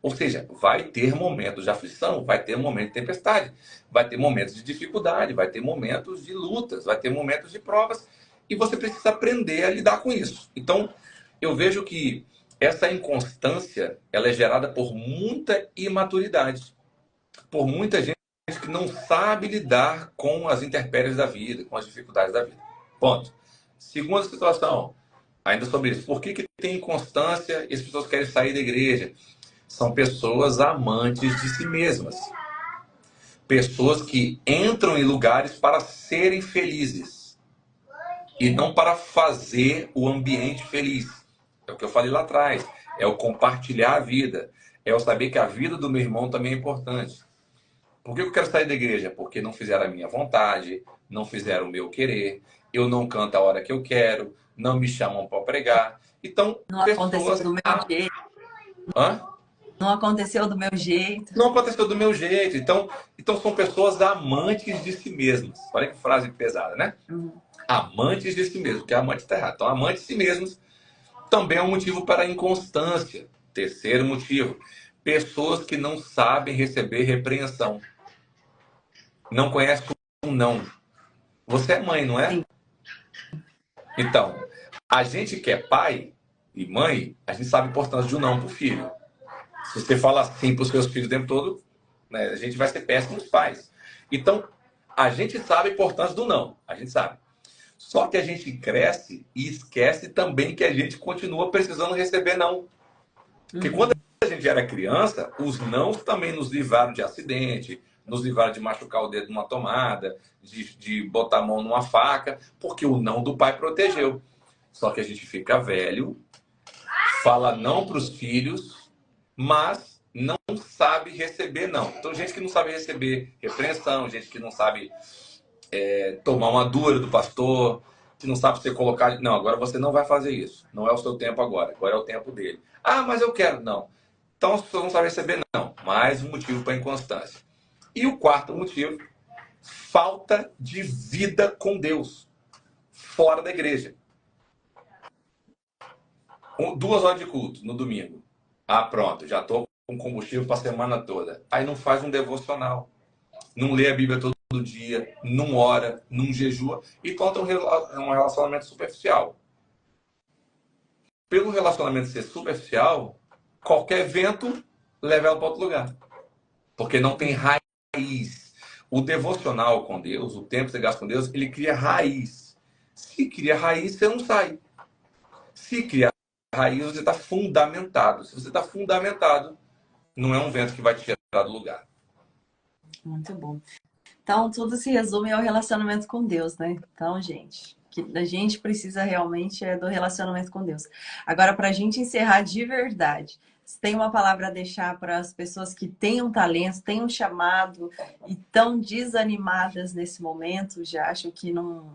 Ou seja, vai ter momentos de aflição, vai ter momentos de tempestade, vai ter momentos de dificuldade, vai ter momentos de lutas, vai ter momentos de provas, e você precisa aprender a lidar com isso. Então, eu vejo que essa inconstância, ela é gerada por muita imaturidade, por muita gente que não sabe lidar com as intempéries da vida, com as dificuldades da vida. Ponto. Segunda situação, ainda sobre isso. Por que tem inconstância e as pessoas querem sair da igreja? São pessoas amantes de si mesmas. Pessoas que entram em lugares para serem felizes e não para fazer o ambiente feliz. É o que eu falei lá atrás. É o compartilhar a vida. É o saber que a vida do meu irmão também é importante. Por que eu quero sair da igreja? Porque não fizeram a minha vontade, não fizeram o meu querer, eu não canto a hora que eu quero, não me chamam para pregar. Então, Não aconteceu pessoas. do meu jeito. Hã? Não aconteceu do meu jeito. Não aconteceu do meu jeito. Então são pessoas amantes de si mesmas. Olha que frase pesada, né? Amantes de si mesmos, porque amante está errado. Então, amantes de si mesmos também é um motivo para a inconstância. Terceiro motivo, pessoas que não sabem receber repreensão. Não conhecem um não. Você é mãe, não é? Sim. Então, a gente que é pai e mãe, a gente sabe a importância de um não para o filho. Se você fala assim para os seus filhos o tempo todo, né, a gente vai ser péssimos pais. Então, a gente sabe a importância do não. A gente sabe. Só que a gente cresce e esquece também que a gente continua precisando receber não. Porque quando a gente era criança, os nãos também nos livraram de acidente, nos livraram de machucar o dedo numa tomada, de botar a mão numa faca, porque o não do pai protegeu. Só que a gente fica velho, fala não para os filhos, mas não sabe receber não. Então, gente que não sabe receber repreensão, gente que não sabe tomar uma dura do pastor, que não sabe ser colocar... Não, agora você não vai fazer isso. Não é o seu tempo agora é o tempo dele. Mas eu quero. Não. Então, as pessoas não sabem receber não. Mais um motivo para inconstância. E o quarto motivo, falta de vida com Deus, fora da igreja. 2 horas de culto no domingo. Pronto, já estou com combustível para a semana toda. Aí não faz um devocional. Não lê a Bíblia todo dia, não ora, não jejua e conta um relacionamento superficial. Pelo relacionamento ser superficial, qualquer vento leva ela para outro lugar. porque não tem raiz. O devocional com Deus, o tempo que você gasta com Deus, ele cria raiz. Se cria raiz, você não sai. Se cria raiz, você está fundamentado. Se você está fundamentado, não é um vento que vai te tirar do lugar. Muito bom. Então, tudo se resume ao relacionamento com Deus, né? Então, gente, o que a gente precisa realmente é do relacionamento com Deus. Agora, para a gente encerrar de verdade, você tem uma palavra a deixar para as pessoas que têm um talento, têm um chamado e estão desanimadas nesse momento, já acham que não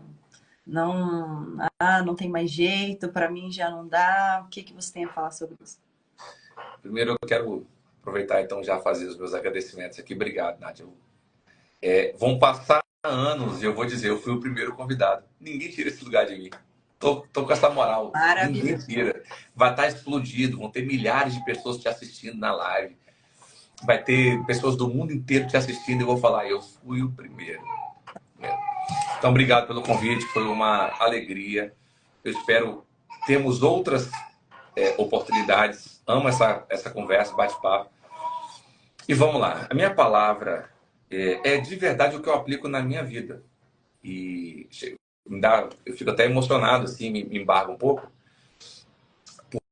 tem mais jeito, para mim já não dá. O que que você tem a falar sobre isso? Primeiro, eu quero aproveitar, então, já fazer os meus agradecimentos aqui. Obrigado, Nádia. Vão passar anos e eu vou dizer, eu fui o primeiro convidado. Ninguém tira esse lugar de mim. Tô com essa moral. Ninguém Maravilhoso. tira. Vai estar explodido, vão ter milhares de pessoas te assistindo na live. Vai ter pessoas do mundo inteiro te assistindo e eu vou falar, eu fui o primeiro. Então, obrigado pelo convite, foi uma alegria. Eu espero termos outras oportunidades. Amo essa conversa, bate-papo. E vamos lá. A minha palavra é de verdade o que eu aplico na minha vida. E eu fico até emocionado, assim, me embargo um pouco,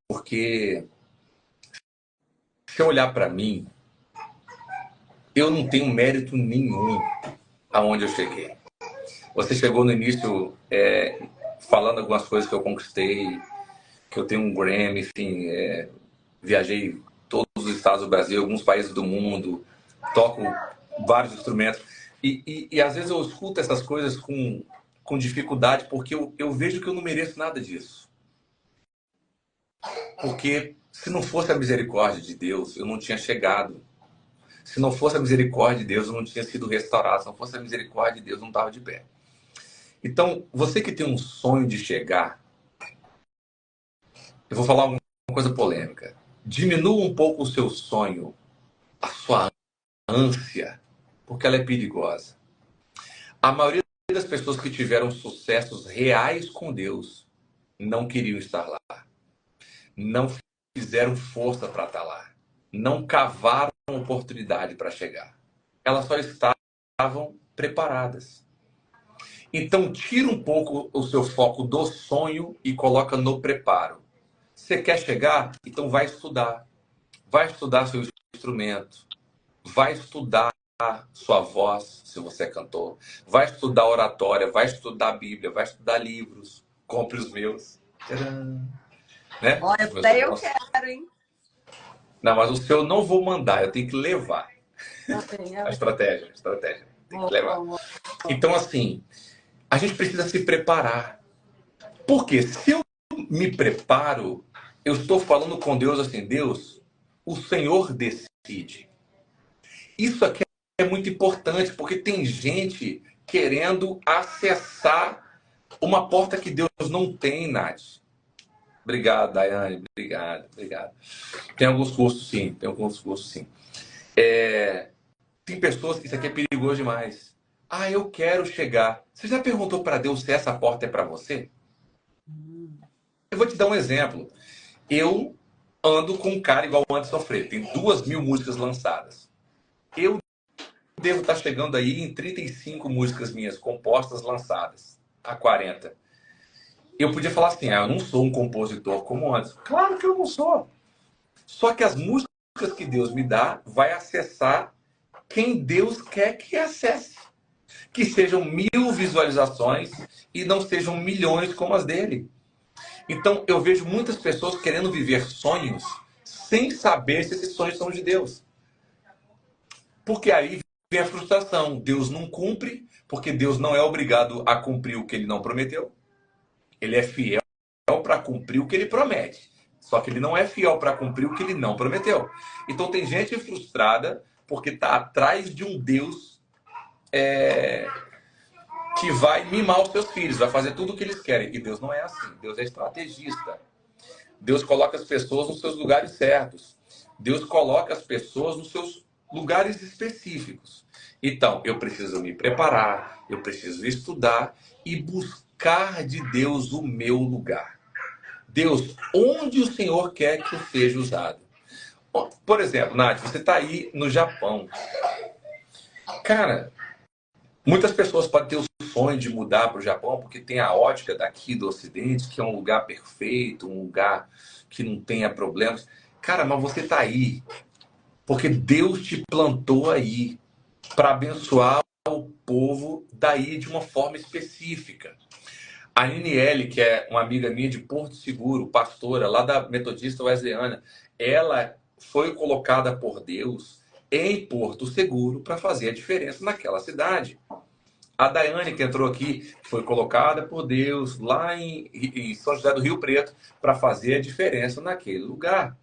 porque se eu olhar para mim, eu não tenho mérito nenhum aonde eu cheguei. Você chegou no início falando algumas coisas que eu conquistei, que eu tenho um Grammy, enfim, viajei todos os estados do Brasil, alguns países do mundo, toco vários instrumentos. E às vezes eu escuto essas coisas com dificuldade, porque eu vejo que eu não mereço nada disso. Porque se não fosse a misericórdia de Deus, eu não tinha chegado. Se não fosse a misericórdia de Deus, eu não tinha sido restaurado. Se não fosse a misericórdia de Deus, eu não estava de pé. Então, você que tem um sonho de chegar, eu vou falar uma coisa polêmica. Diminua um pouco o seu sonho, a sua ânsia, porque ela é perigosa. A maioria das pessoas que tiveram sucessos reais com Deus não queriam estar lá. Não fizeram força para estar lá. Não cavaram oportunidade para chegar. Elas só estavam preparadas. Então, tira um pouco o seu foco do sonho e coloca no preparo. Você quer chegar? Então vai estudar. Vai estudar seu instrumento. Vai estudar sua voz, se você é cantor. Vai estudar oratória, vai estudar a Bíblia, vai estudar livros. Compre os meus. Tcharam! Né? Olha, até eu quero, hein? Não, mas o seu eu não vou mandar, eu tenho que levar. A estratégia. Tem que levar. Então, assim, a gente precisa se preparar. Porque se eu me preparo, eu estou falando com Deus assim, Deus, o Senhor decide. Isso aqui é muito importante, porque tem gente querendo acessar uma porta que Deus não tem, Nath. Obrigado, Daiane. Obrigado. Tem alguns cursos, sim. Tem pessoas que isso aqui é perigoso demais. Ah, eu quero chegar. Você já perguntou para Deus se essa porta é para você? Eu vou te dar um exemplo. Eu ando com um cara igual o Anderson Freire. Tem 2.000 músicas lançadas. Eu devo estar chegando aí em 35 músicas minhas compostas, lançadas. A 40. Eu podia falar assim, eu não sou um compositor como antes. Claro que eu não sou. Só que as músicas que Deus me dá vai acessar quem Deus quer que acesse. Que sejam 1.000 visualizações e não sejam milhões como as dele. Então, eu vejo muitas pessoas querendo viver sonhos sem saber se esses sonhos são de Deus. Porque aí vem a frustração. Deus não cumpre, porque Deus não é obrigado a cumprir o que ele não prometeu. Ele é fiel para cumprir o que ele promete. Só que ele não é fiel para cumprir o que ele não prometeu. Então tem gente frustrada porque está atrás de um Deus que vai mimar os seus filhos, vai fazer tudo o que eles querem. E Deus não é assim. Deus é estrategista. Deus coloca as pessoas nos seus lugares certos. Deus coloca as pessoas nos seus lugares específicos. Então, eu preciso me preparar, eu preciso estudar e buscar de Deus o meu lugar. Deus, onde o Senhor quer que eu seja usado? Por exemplo, Nath, você está aí no Japão. Cara, muitas pessoas podem ter o sonho de mudar para o Japão porque tem a ótica daqui do Ocidente, que é um lugar perfeito, um lugar que não tenha problemas. Cara, mas você está aí porque Deus te plantou aí para abençoar o povo daí de uma forma específica. A Niniele, que é uma amiga minha de Porto Seguro, pastora lá da Metodista Wesleyana, ela foi colocada por Deus em Porto Seguro para fazer a diferença naquela cidade. A Daiane, que entrou aqui, foi colocada por Deus lá em São José do Rio Preto para fazer a diferença naquele lugar.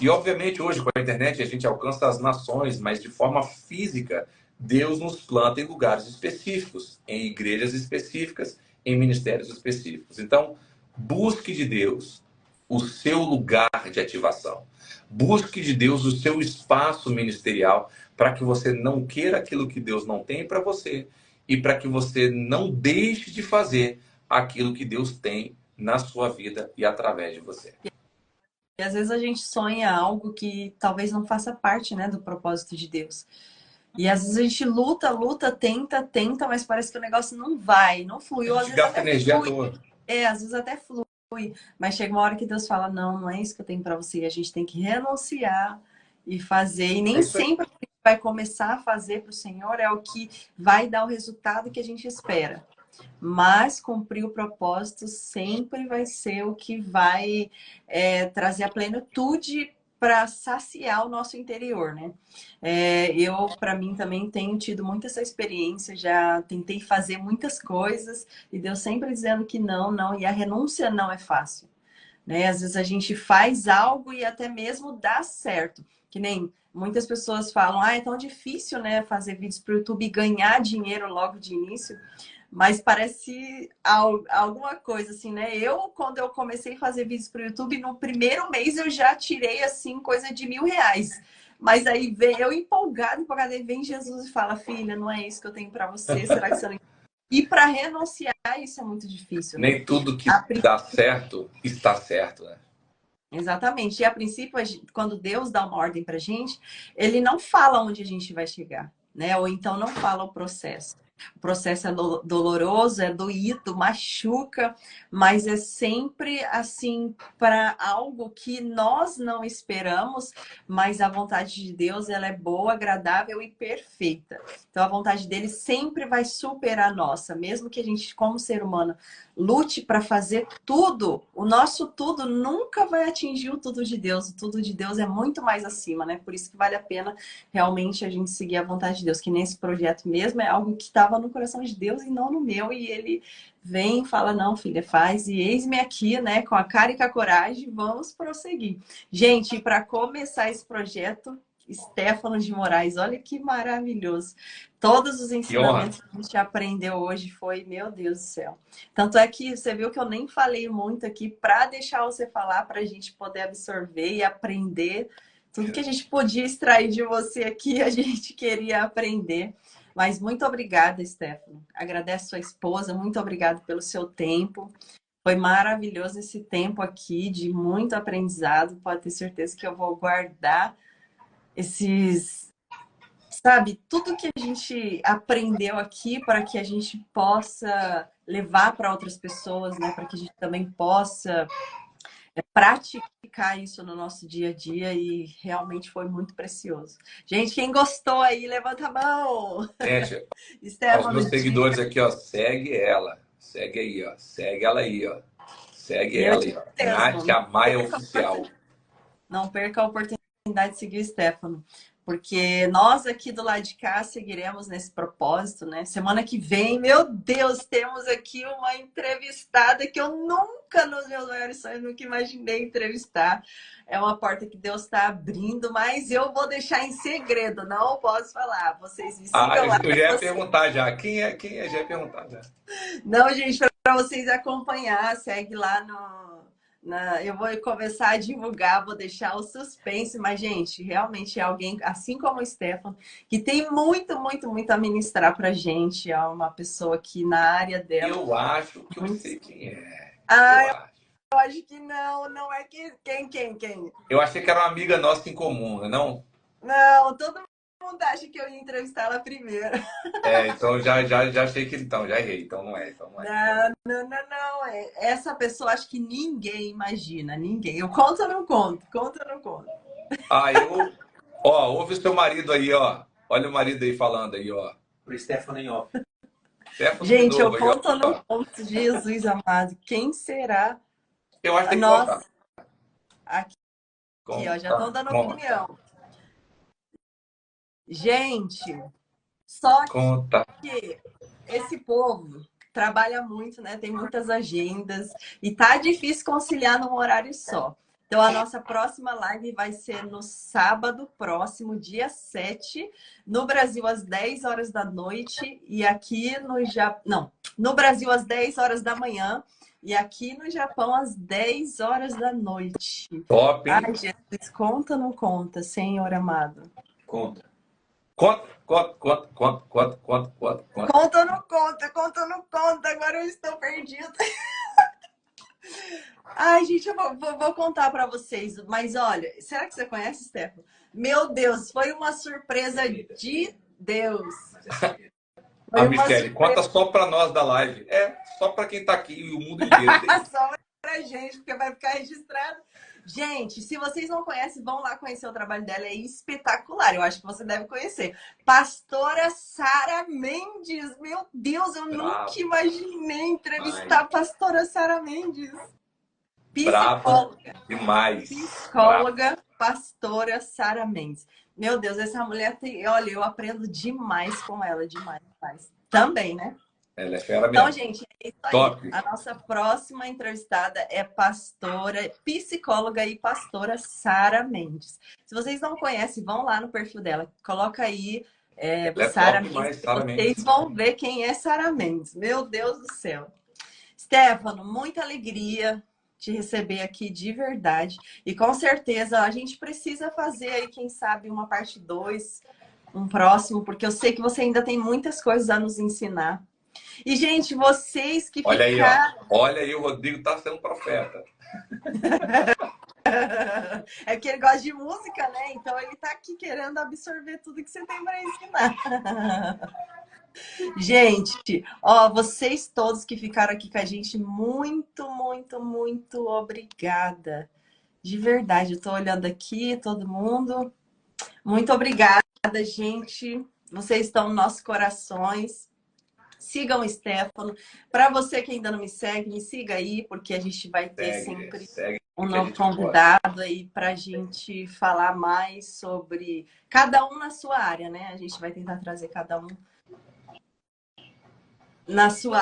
E, obviamente, hoje, com a internet, a gente alcança as nações, mas de forma física, Deus nos planta em lugares específicos, em igrejas específicas, em ministérios específicos. Então, busque de Deus o seu lugar de ativação. Busque de Deus o seu espaço ministerial para que você não queira aquilo que Deus não tem para você e para que você não deixe de fazer aquilo que Deus tem na sua vida e através de você. E às vezes a gente sonha algo que talvez não faça parte, né, do propósito de Deus. E às vezes a gente luta, luta, tenta, tenta, mas parece que o negócio não vai, não flui. Ou A às gente vezes gasta até energia à flui. toa. Às vezes até flui. Mas chega uma hora que Deus fala, não, não é isso que eu tenho para você. E a gente tem que renunciar e fazer. E É nem isso aí. sempre o que a gente vai começar a fazer para o Senhor é o que vai dar o resultado que a gente espera. Mas cumprir o propósito sempre vai ser o que vai trazer a plenitude para saciar o nosso interior, né? Eu, para mim, também tenho tido muito essa experiência, já tentei fazer muitas coisas e Deus sempre dizendo que não, não, e a renúncia não é fácil, né? Às vezes a gente faz algo e até mesmo dá certo, que nem muitas pessoas falam, é tão difícil, né, fazer vídeos para o YouTube e ganhar dinheiro logo de início. Mas parece alguma coisa assim, né? Quando eu comecei a fazer vídeos para o YouTube, no primeiro mês eu já tirei, assim, coisa de R$ 1.000. Mas aí vem eu empolgada, aí vem Jesus e fala, filha, não é isso que eu tenho para você, será que você não... E para renunciar, isso é muito difícil, né? Nem tudo que dá certo está certo, né? Exatamente. E a princípio, quando Deus dá uma ordem para a gente, ele não fala onde a gente vai chegar, né? Ou então não fala o processo. O processo é doloroso, é doído, machuca, mas é sempre assim para algo que nós não esperamos, mas a vontade de Deus ela é boa, agradável e perfeita. Então a vontade dele sempre vai superar a nossa, mesmo que a gente, como ser humano, lute para fazer tudo, o nosso tudo nunca vai atingir o tudo de Deus. O tudo de Deus é muito mais acima, né? Por isso que vale a pena realmente a gente seguir a vontade de Deus, que nesse projeto mesmo é algo que estava no coração de Deus e não no meu, e ele vem e fala, não, filha, faz, e eis-me aqui, né, com a cara e com a coragem, vamos prosseguir. Gente, para começar esse projeto, Stefano de Moraes, olha que maravilhoso. Todos os ensinamentos que a gente aprendeu hoje foi, meu Deus do céu. Tanto é que você viu que eu nem falei muito aqui para deixar você falar, para a gente poder absorver e aprender tudo que a gente podia extrair de você aqui, a gente queria aprender. Mas muito obrigada, Stefano. Agradeço a sua esposa, muito obrigada pelo seu tempo. Foi maravilhoso esse tempo aqui, de muito aprendizado. Pode ter certeza que eu vou guardar esses, sabe, tudo que a gente aprendeu aqui para que a gente possa levar para outras pessoas, né? Para que a gente também possa praticar isso no nosso dia a dia, e realmente foi muito precioso. Gente, quem gostou aí, levanta a mão. Gente, aos Stefano, meus seguidores aqui, ó, segue ela. Segue aí, ó. Segue ela aí, ó. Segue meu ela aí, Deus ó. mesmo, Nath Maia Oficial. não perca a oportunidade de seguir o Stefano, porque nós aqui do lado de cá seguiremos nesse propósito, né? Semana que vem, meu Deus, temos aqui uma entrevistada que eu nunca, nos meus maiores sonhos, nunca imaginei entrevistar. É uma porta que Deus está abrindo, mas eu vou deixar em segredo, não posso falar. Vocês me sigam lá. Eu já ia perguntar já. Quem é? Já ia perguntar já. Não, gente, para vocês acompanhar, segue lá eu vou começar a divulgar, vou deixar o suspense, mas, gente, realmente é alguém, assim como o Stefano, que tem muito, muito, muito a ministrar pra gente. É uma pessoa que na área dela... Eu acho que eu sei quem é. Ah, Eu acho. Eu acho que não, não é que... Quem? Eu achei que era uma amiga nossa em comum, não é não? Não, todo mundo acha que eu ia entrevistar ela primeiro. É, então já achei que então, já errei. Então não é, então não é. Não. Essa pessoa acho que ninguém imagina, ninguém. Eu conto ou não conto? Conto ou não conto? Ah, ó, ouve o seu marido aí, ó. Olha o marido aí falando aí, ó. Pro Stefano em off. Stefano de Gente, eu novo aí, conto ou não ó. conto? Jesus amado, quem será Eu acho que a tem que contar. nossa... Aqui, ó, já Conta, estão dando conta, opinião. Gente, só conta. que esse povo trabalha muito, né? Tem muitas agendas e tá difícil conciliar num horário só. Então, a nossa próxima live vai ser no sábado próximo, dia 7, no Brasil, às 10 horas da noite, e aqui no Japão. Não, no Brasil, às 10 horas da manhã, e aqui no Japão, às 10 horas da noite. Top, hein? Ai, Jesus, conta ou não conta, Senhor amado? Conta. Conta, conta, conta, conta, conta, conta, conta, conta. Conta ou não conta? Conta ou não conta? Agora eu estou perdida. Ai, gente, eu vou contar para vocês. Mas olha, será que você conhece, Stefano? Meu Deus, foi uma surpresa de Deus. A Foi uma Michele, conta surpresa só pra nós da live. É, só pra quem tá aqui e o mundo inteiro. só pra gente, porque vai ficar registrado. Gente, se vocês não conhecem, vão lá conhecer o trabalho dela. É espetacular. Eu acho que você deve conhecer. Pastora Sara Mendes. Meu Deus, eu nunca Bravo. imaginei entrevistar a pastora Sara Mendes. Bravo Psicóloga. demais. Psicóloga, pastora Sara Mendes. Meu Deus, essa mulher tem. Olha, eu aprendo demais com ela, demais. Também, né? Ela é fera Então, mesmo. gente, é isso aí. Top. A nossa próxima entrevistada é pastora, psicóloga e pastora Sara Mendes. Se vocês não conhecem, vão lá no perfil dela. Coloca aí Ela é Sara top demais, Mendes. Sara Vocês Mendes. vão ver quem é Sara Mendes. Meu Deus do céu. Stefano, muita alegria te receber aqui de verdade. E com certeza a gente precisa fazer aí, quem sabe, uma parte 2, um próximo, porque eu sei que você ainda tem muitas coisas a nos ensinar. E, gente, vocês que Olha aí, ficaram... ó. Olha aí, o Rodrigo tá sendo profeta. É que ele gosta de música, né? Então ele tá aqui querendo absorver tudo que você tem para ensinar. Gente, ó, vocês todos que ficaram aqui com a gente, muito, muito, muito obrigada. De verdade, eu tô olhando aqui, todo mundo. Muito obrigada, gente. Vocês estão nos nossos corações. Sigam o Stefano. Para você que ainda não me segue, me siga aí, porque a gente vai ter sempre um novo convidado aí para a gente falar mais sobre cada um na sua área, né? A gente vai tentar trazer cada um na sua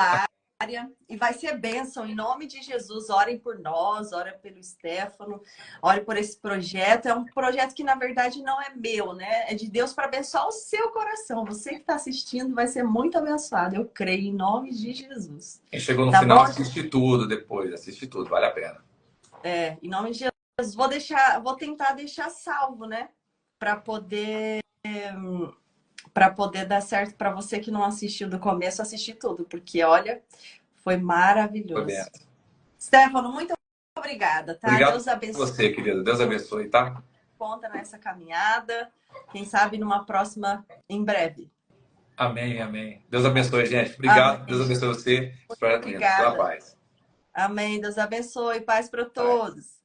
área e vai ser bênção. Em nome de Jesus, orem por nós, orem pelo Stefano, orem por esse projeto. É um projeto que, na verdade, não é meu, né? É de Deus para abençoar o seu coração. Você que está assistindo vai ser muito abençoado. Eu creio, em nome de Jesus. Quem chegou no Tá final, bom? assiste tudo depois. Assiste tudo, vale a pena. Em nome de Jesus. Vou tentar deixar salvo, né? Para poder dar certo para você que não assistiu do começo, assistir tudo, porque olha, foi maravilhoso. Foi bem. Stefano, muito obrigada, tá? Obrigado Deus abençoe você, querido. Deus abençoe, tá? Conta nessa caminhada. Quem sabe numa próxima em breve. Amém, amém. Deus abençoe, gente. Obrigado. Amém. Deus abençoe você. Obrigada. Pela paz. Amém. Deus abençoe. Paz para todos.